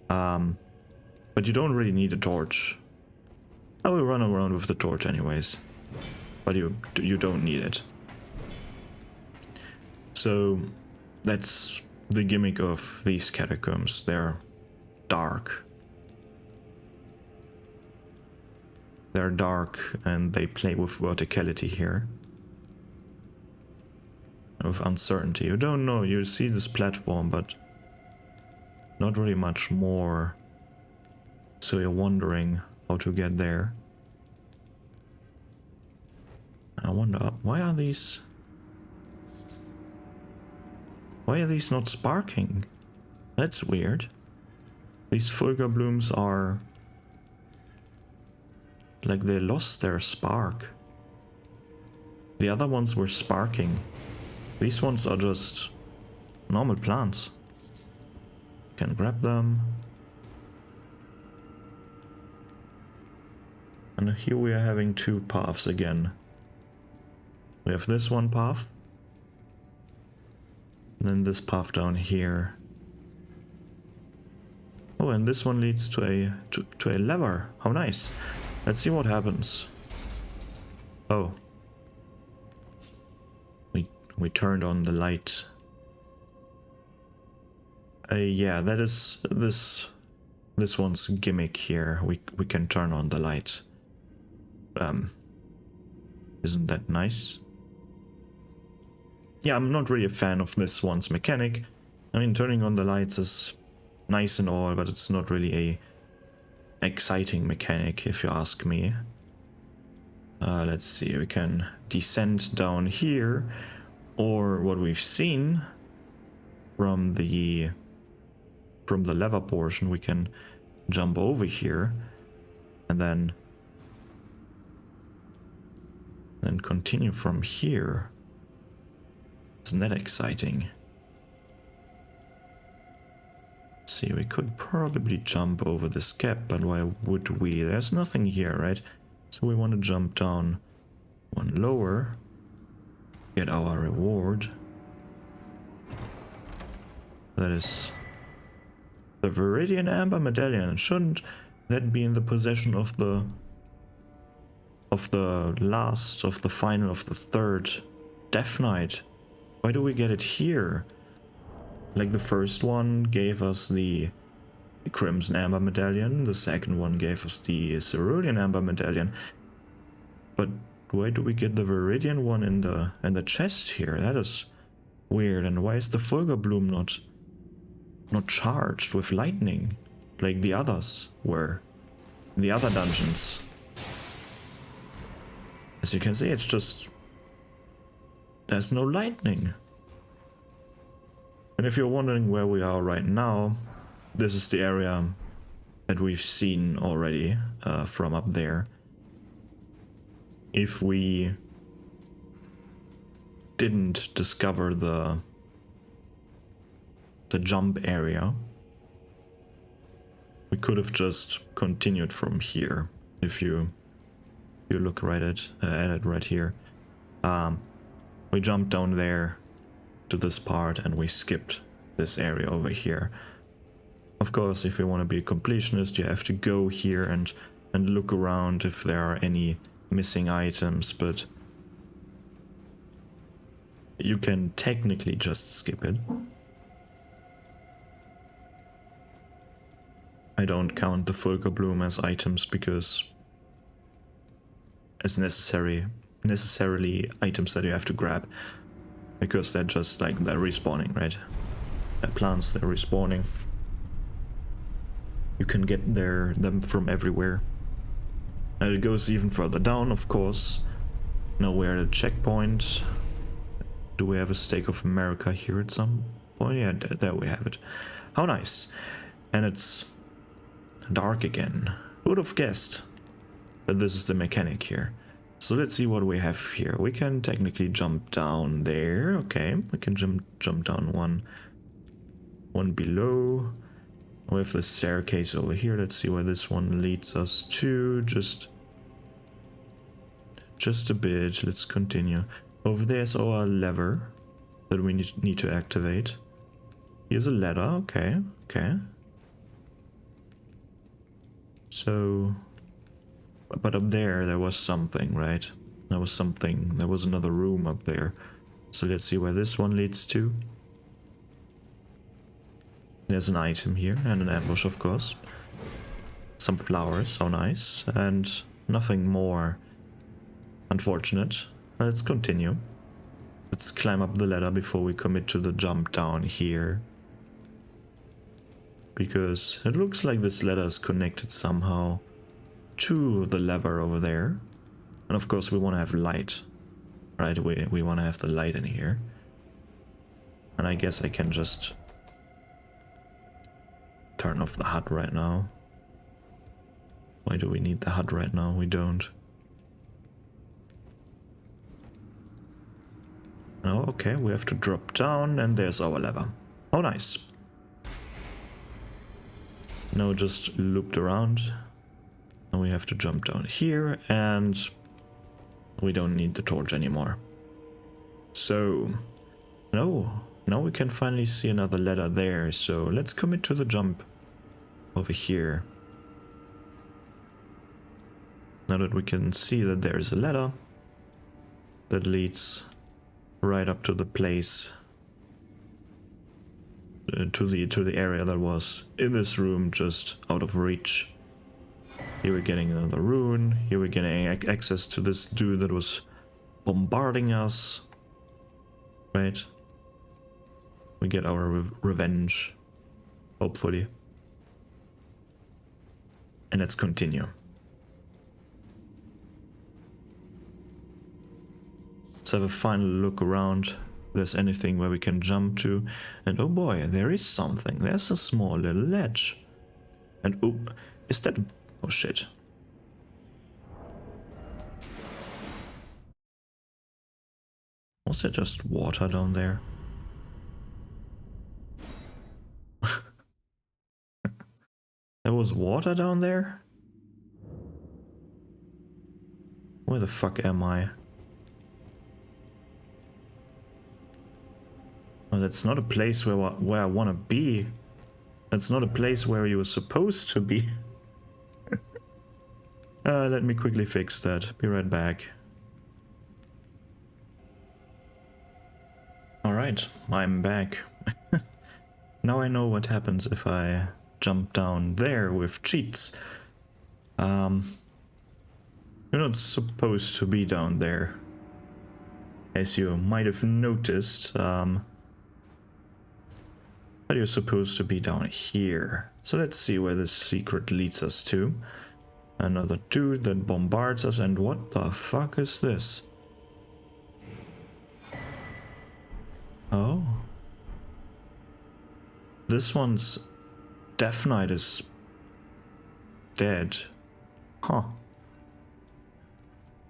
But you don't really need a torch. I will run around with the torch anyways, but you don't need it. So that's the gimmick of these catacombs. They're dark. They're dark and they play with verticality here. With uncertainty. You don't know, you see this platform, but not really much more. So you're wondering how to get there. I wonder, why are these not sparking? That's weird. These Fulgur blooms are like they lost their spark. The other ones were sparking. These ones are just normal plants. Can grab them. And here we are having two paths again. We have this one path. And then this path down here. Oh, and this one leads to a lever. How nice. Let's see what happens. Oh. We turned on the light. Yeah, that is this one's gimmick here. We can turn on the light. Isn't that nice? Yeah, I'm not really a fan of this one's mechanic. I mean, turning on the lights is nice and all, but it's not really a exciting mechanic, if you ask me. Let's see, we can descend down here, or what we've seen from the lever portion, we can jump over here and then continue from here. Isn't that exciting? See, we could probably jump over this gap, but why would we? There's nothing here, right? So we want to jump down one lower, get our reward. That is the Viridian Amber Medallion. Shouldn't that be in the possession of the third Death Knight? Why do we get it here? Like, the first one gave us the Crimson Amber Medallion, the second one gave us the Cerulean Amber Medallion. But why do we get the Viridian one in the chest here? That is weird. And why is the Fulgur Bloom not charged with lightning like the others were in the other dungeons? As you can see, it's just there's no lightning. And if you're wondering where we are right now, this is the area that we've seen already from up there. If we didn't discover the jump area, we could have just continued from here. If you look right at it right here, we jumped down there to this part and we skipped this area over here. Of course, if you want to be a completionist, you have to go here and look around if there are any missing items, but you can technically just skip it. I don't count the Fulgur Bloom as items because as necessarily items that you have to grab, because they're just like they're respawning, right? They're plants, they're respawning. You can get them from everywhere. And it goes even further down, of course. Now we're at a checkpoint. Do we have a Stake of America here at some point? Yeah, there we have it. How nice. And it's dark again. Who would have guessed that this is the mechanic here? So let's see what we have here. We can technically jump down there. Okay, we can jump down one below. We have the staircase over here. Let's see where this one leads us to. Just a bit. Let's continue. Over there's our lever that we need to activate. Here's a ladder. Okay. So, but up there was something, right? There was something. There was another room up there. So let's see where this one leads to. There's an item here and an ambush, of course. Some flowers, how nice. And nothing more unfortunate. Let's continue. Let's climb up the ladder before we commit to the jump down here. Because it looks like this ladder is connected somehow to the lever over there. And of course we want to have light. Right, we want to have the light in here. And I guess I can just turn off the HUD right now. Why do we need the HUD right now? We don't. Oh, okay, we have to drop down and there's our lever. Oh, nice. Now just looped around. And we have to jump down here and we don't need the torch anymore. So, no, now we can finally see another ladder there. So let's commit to the jump over here. Now that we can see that there's a ladder, that leads right up to the place, to the area that was in this room, just out of reach. Here we're getting another rune. Here we're getting access to this dude that was bombarding us. Right? We get our revenge, hopefully. And let's continue. Let's have a final look around. If there's anything where we can jump to. And oh boy, there is something. There's a small little ledge. And oh, is that... oh shit. Was there just water down there? There was water down there? Where the fuck am I? Oh, that's not a place where I want to be. That's not a place where you were supposed to be. Let me quickly fix that. Be right back. Alright, I'm back. Now I know what happens if I jump down there with cheats. You're not supposed to be down there. As you might have noticed, but you're supposed to be down here. So let's see where this secret leads us to. Another dude that bombards us, and what the fuck is this? Oh. This one's Death Knight is dead. Huh.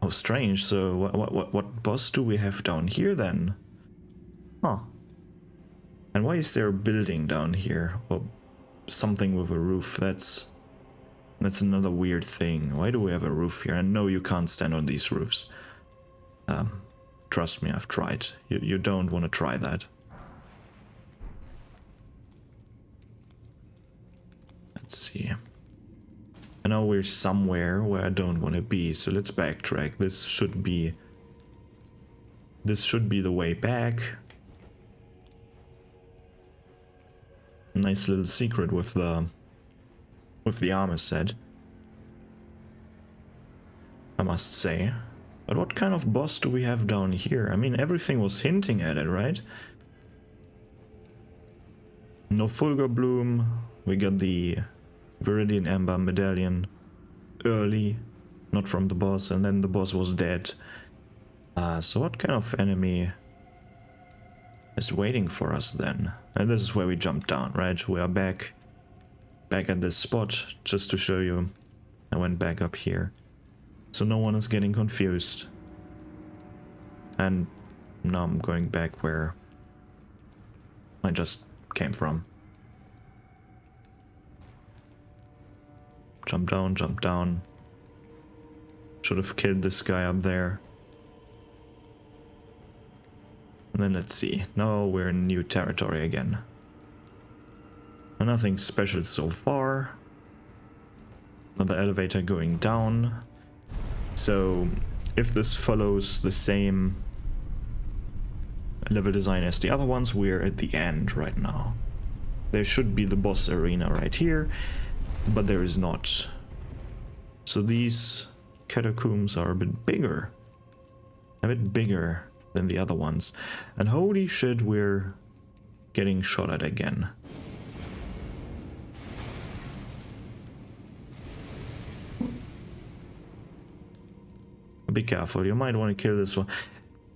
Oh, strange. So what boss do we have down here then? Huh. And why is there a building down here? Well, something with a roof. That's another weird thing. Why do we have a roof here? And no, you can't stand on these roofs. Trust me, I've tried. You don't want to try that. Let's see. I know we're somewhere where I don't want to be, so let's backtrack. This should be the way back. Nice little secret with the armor set, I must say. But what kind of boss do we have down here? I mean, everything was hinting at it, right? No Fulgur Bloom. We got the Viridian Amber medallion early, not from the boss, and then the boss was dead. So what kind of enemy is waiting for us then? And this is where we jump down, right? We are back at this spot, just to show you. I went back up here, so no one is getting confused. And now I'm going back where I just came from. Jump down, jump down. Should have killed this guy up there. And then let's see. Now we're in new territory again. Nothing special so far. Another elevator going down. So if this follows the same level design as the other ones, we're at the end right now. There should be the boss arena right here, but there is not. So these catacombs are a bit bigger than the other ones. And holy shit, we're getting shot at again. Be careful, you might want to kill this one.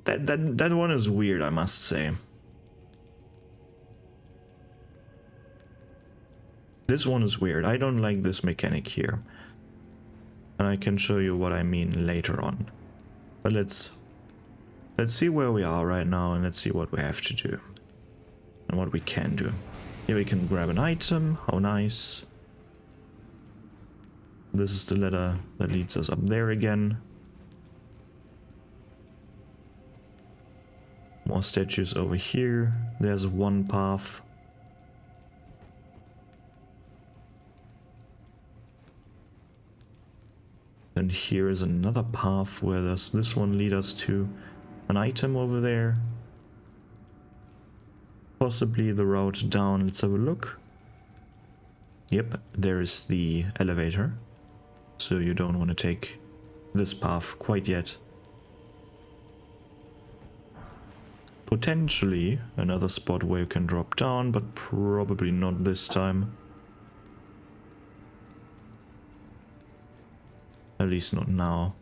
That one is weird, I must say. This one is weird. I don't like this mechanic here. And I can show you what I mean later on. But let's see where we are right now, and let's see what we have to do. And what we can do. Here we can grab an item. How nice. This is the ladder that leads us up there again. More statues over here. There's one path. And here is another path. Where does this one lead us to? an item over there. Possibly the route down. Let's have a look. Yep, there is the elevator. So you don't want to take this path quite yet. Potentially another spot where you can drop down, but probably not this time. At least not now.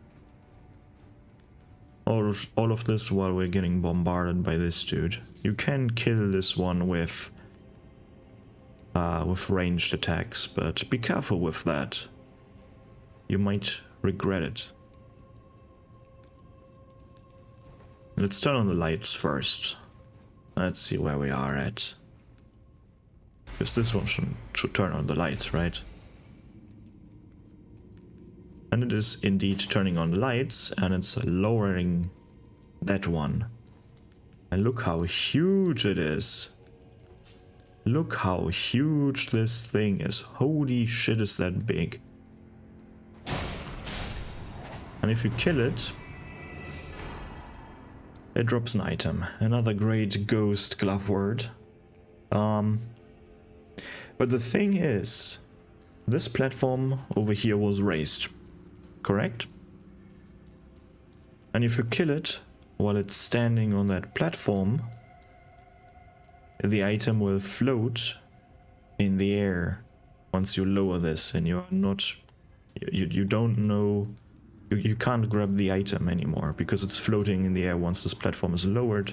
All of this while we're getting bombarded by this dude. You can kill this one with ranged attacks, but be careful with that. You might regret it. Let's turn on the lights first. Let's see where we are at. Because this one should turn on the lights, right? And it is indeed turning on the lights, and it's lowering that one. And look how huge it is. Look how huge this thing is. Holy shit, is that big. And if you kill it, it drops an item. Another great ghost glove word. But the thing is, this platform over here was raised. Correct? And if you kill it while it's standing on that platform, the item will float in the air once you lower this, and you're not, you don't know, you can't grab the item anymore because it's floating in the air once this platform is lowered.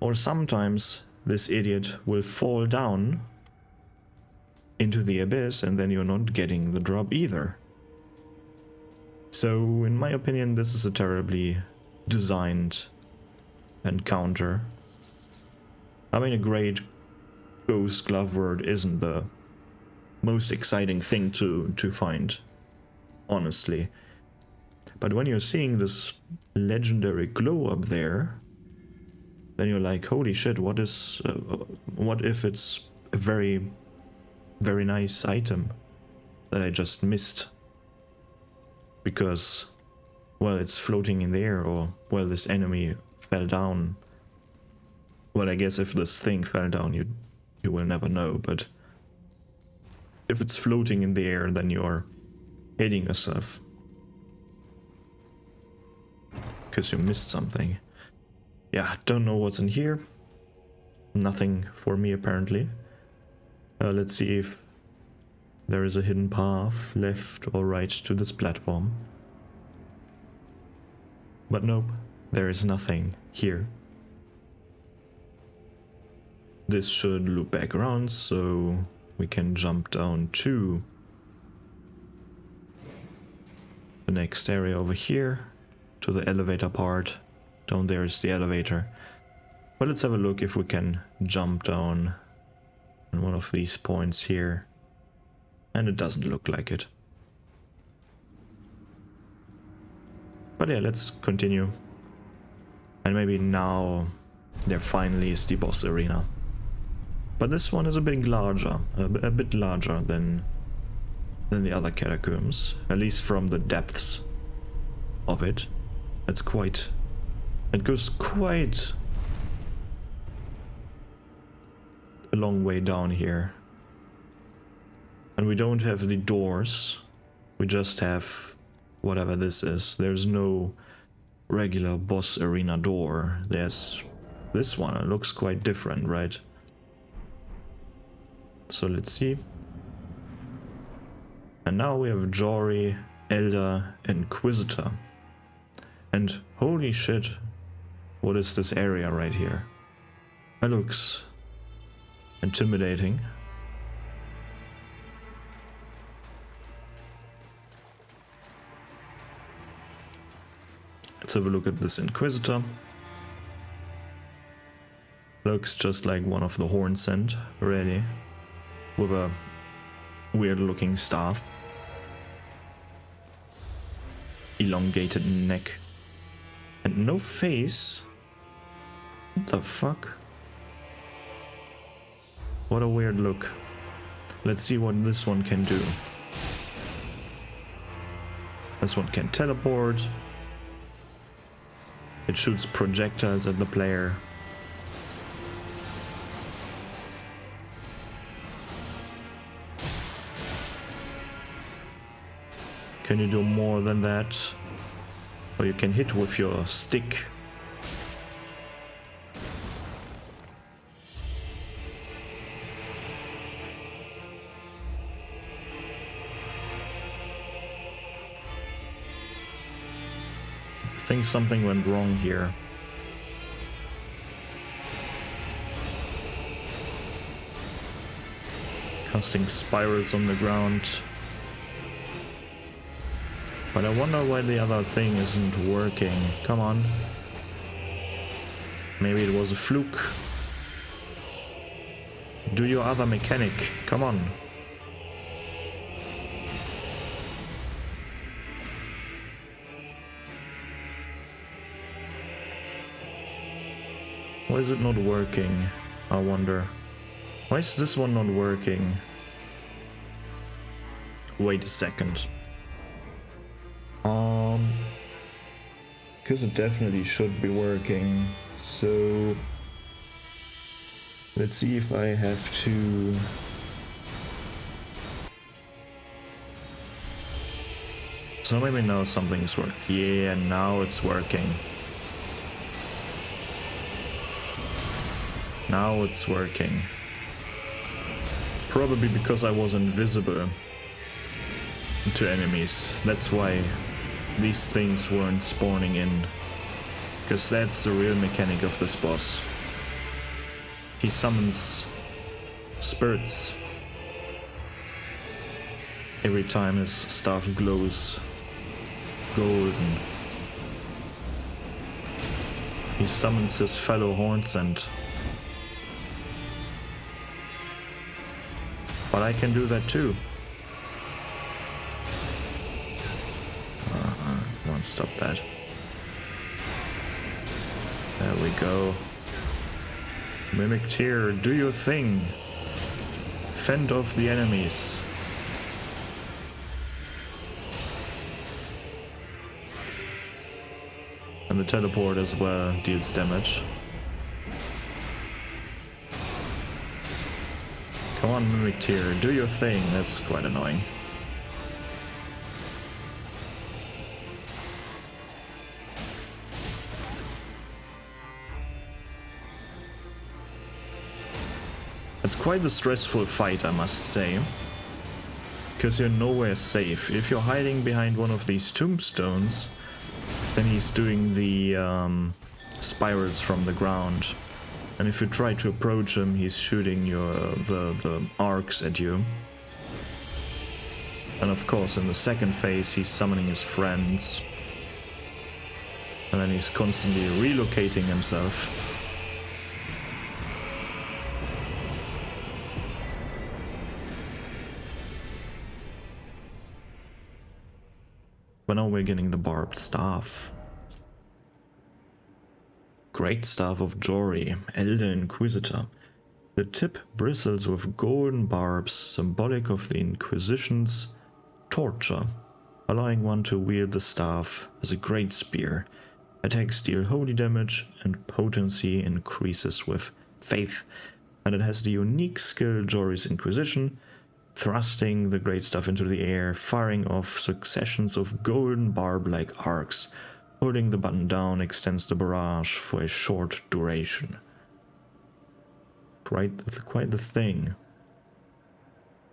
Or sometimes this idiot will fall down into the abyss, and then you're not getting the drop either. So, in my opinion, this is a terribly designed encounter. I mean, a great ghost glove word isn't the most exciting thing to find, honestly. But when you're seeing this legendary glow up there, then you're like, holy shit, what if it's a very, very nice item that I just missed? Because, well, it's floating in the air, or, well, this enemy fell down. Well, I guess if this thing fell down, you will never know, but if it's floating in the air, then you're hating yourself. Because you missed something. Yeah, don't know what's in here. Nothing for me, apparently. Let's see if there is a hidden path left or right to this platform. But nope, there is nothing here. This should loop back around, so we can jump down to the next area over here, to the elevator part. Down there is the elevator. But let's have a look if we can jump down on one of these points here. And it doesn't look like it. But yeah, let's continue. And maybe now there finally is the boss arena. But this one is a bit larger, a bit larger than the other catacombs. At least from the depths of it. It goes quite a long way down here. And we don't have the doors, we just have whatever this is. There's no regular boss arena door. There's this one, it looks quite different, right? So let's see. And now we have Jory, Elder, Inquisitor. And holy shit, what is this area right here? It looks intimidating. Let's have a look at this Inquisitor. Looks just like one of the Horns sent, really. With a weird looking staff. Elongated neck. And no face. What the fuck? What a weird look. Let's see what this one can do. This one can teleport. It shoots projectiles at the player. Can you do more than that? Or you can hit with your stick. I think something went wrong here. Casting spirals on the ground. But I wonder why the other thing isn't working. Come on. Maybe it was a fluke. Do your other mechanic. Come on. Why is it not working? I wonder. Why is this one not working? Wait a second. Because it definitely should be working. So let's see if I have to. So maybe now something is working. Yeah, now it's working. Now it's working. Probably because I was invisible to enemies. That's why these things weren't spawning in. Because that's the real mechanic of this boss. He summons spirits every time his staff glows golden. He summons his fellow horns and... But I can do that too. Won't stop that. There we go. Mimic Tear, do your thing. Fend off the enemies. And the teleport as well deals damage. Come on, Mimic Tear, do your thing. That's quite annoying. It's quite a stressful fight, I must say. Because you're nowhere safe. If you're hiding behind one of these tombstones, then he's doing the spirals from the ground. And if you try to approach him, he's shooting the arcs at you. And of course, in the second phase, he's summoning his friends. And then he's constantly relocating himself. But now we're getting the barbed staff. Great staff of Jory, Elden Inquisitor. The tip bristles with golden barbs, symbolic of the Inquisition's torture, allowing one to wield the staff as a great spear. Attacks deal holy damage and potency increases with faith. And it has the unique skill Jory's Inquisition, thrusting the great staff into the air, firing off successions of golden barb-like arcs. Holding the button down extends the barrage for a short duration. Quite the thing.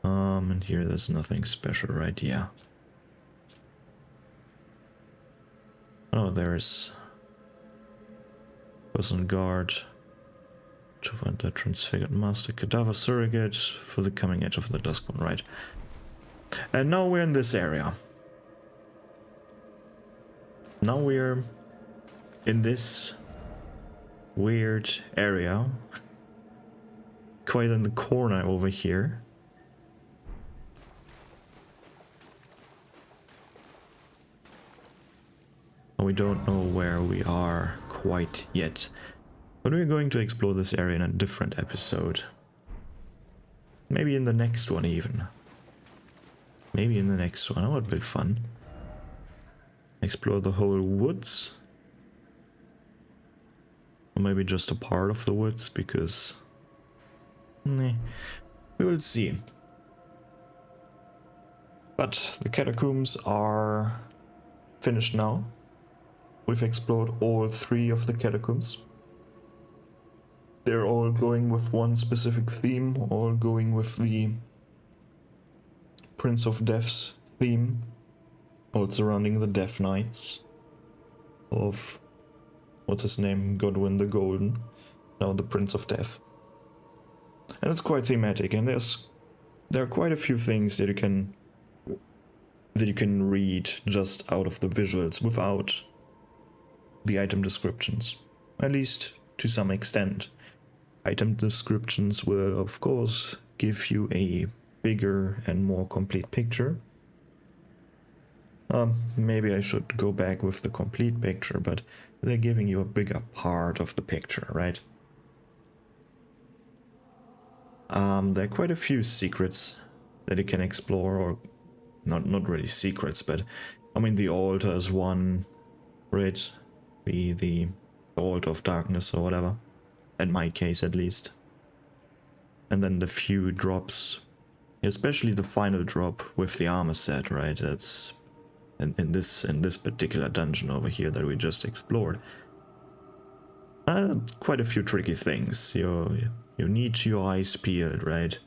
And here there's nothing special, right? Yeah. Oh, there's person guard to find the transfigured master, cadaver surrogate for the coming edge of the Duskborn, right? And now we're in this area. Now we're in this weird area, quite in the corner over here. We don't know where we are quite yet, but we're going to explore this area in a different episode. Maybe in the next one even. Maybe in the next one, that would be fun. Explore the whole woods. Or maybe just a part of the woods, because... we will see. But the catacombs are finished now. We've explored all 3 of the catacombs. They're all going with one specific theme, all going with the Prince of Death's theme, all surrounding the Death Knights of, what's his name, Godwin the Golden, now the Prince of Death. And it's quite thematic, and there are quite a few things that you can read just out of the visuals without the item descriptions, at least to some extent. Item descriptions will, of course, give you a bigger and more complete picture. Maybe I should go back with the complete picture, but they're giving you a bigger part of the picture, right? There are quite a few secrets that you can explore, or not really secrets, but I mean the altar is one, right? The altar of darkness or whatever, in my case at least. And then the few drops, especially the final drop with the armor set, right? It's in this particular dungeon over here that we just explored. Quite a few tricky things. You need your eyes peeled, right?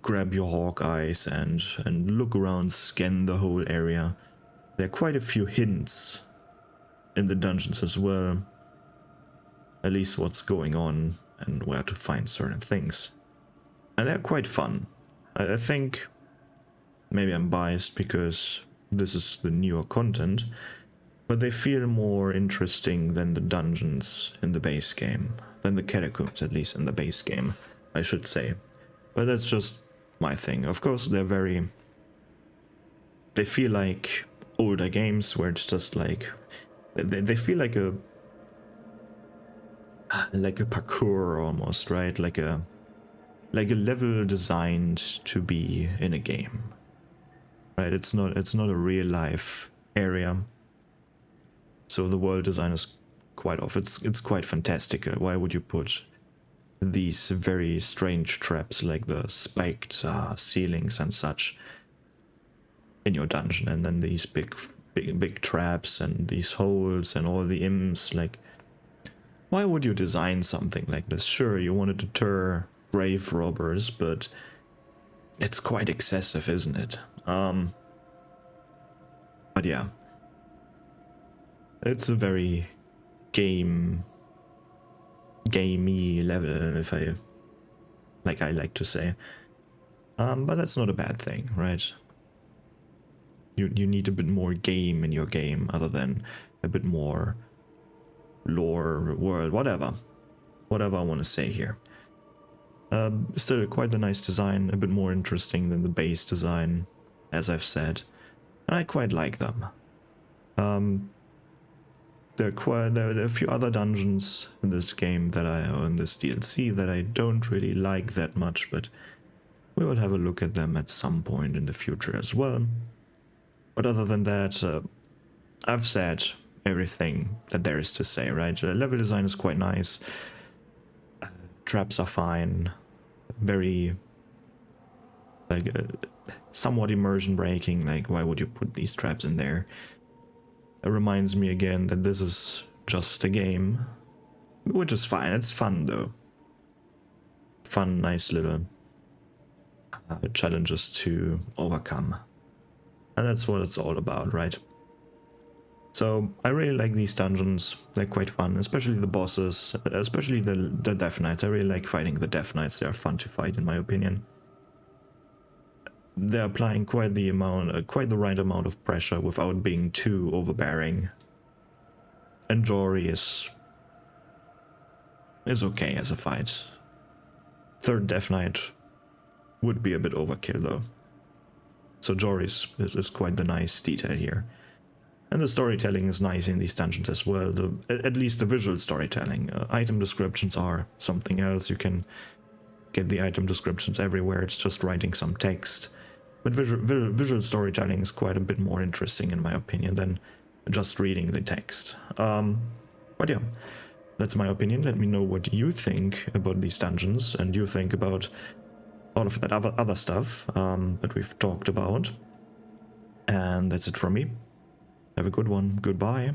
Grab your hawk eyes and look around, scan the whole area. There are quite a few hints in the dungeons as well. At least what's going on and where to find certain things. And they're quite fun. I think maybe I'm biased because this is the newer content, but they feel more interesting than the dungeons in the base game, than the catacombs at least in the base game, I should say. But that's just my thing. Of course, they feel like older games where it's just like, they feel like a parkour almost, right? Like a level designed to be in a game, right? It's not a real life area, so the world design is quite off. It's quite fantastic. Why would you put these very strange traps like the spiked ceilings and such in your dungeon, and then these big traps and these holes and all the imps? Like, why would you design something like this? Sure, you want to deter grave robbers, but it's quite excessive, isn't it? But yeah, it's a very gamey level, if I like to say. But that's not a bad thing, right? You need a bit more game in your game, other than a bit more lore, world, whatever I want to say here. Still quite the nice design, a bit more interesting than the base design, as I've said, and I quite like them. There are a few other dungeons in this game or in this DLC that I don't really like that much, but we will have a look at them at some point in the future as well. But other than that, I've said everything that there is to say, right? Level design is quite nice. Traps are fine. Very, somewhat immersion breaking. Like, why would you put these traps in there? It reminds me again that this is just a game, which is fine. It's fun though. Fun, nice little challenges to overcome. And that's what it's all about, right? So I really like these dungeons. They're quite fun, especially the bosses, especially the Death Knights. I really like fighting the Death Knights. They are fun to fight, in my opinion. They're applying quite the right amount of pressure without being too overbearing. And Jory is okay as a fight. Third Death Knight would be a bit overkill though. So Jory is quite the nice detail here. And the storytelling is nice in these dungeons as well, at least the visual storytelling. Item descriptions are something else. You can get the item descriptions everywhere, it's just writing some text. But visual storytelling is quite a bit more interesting in my opinion than just reading the text. But But yeah, that's my opinion. Let me know what you think about these dungeons and you think about all of that other stuff that we've talked about. And that's it from me. Have a good one. Goodbye.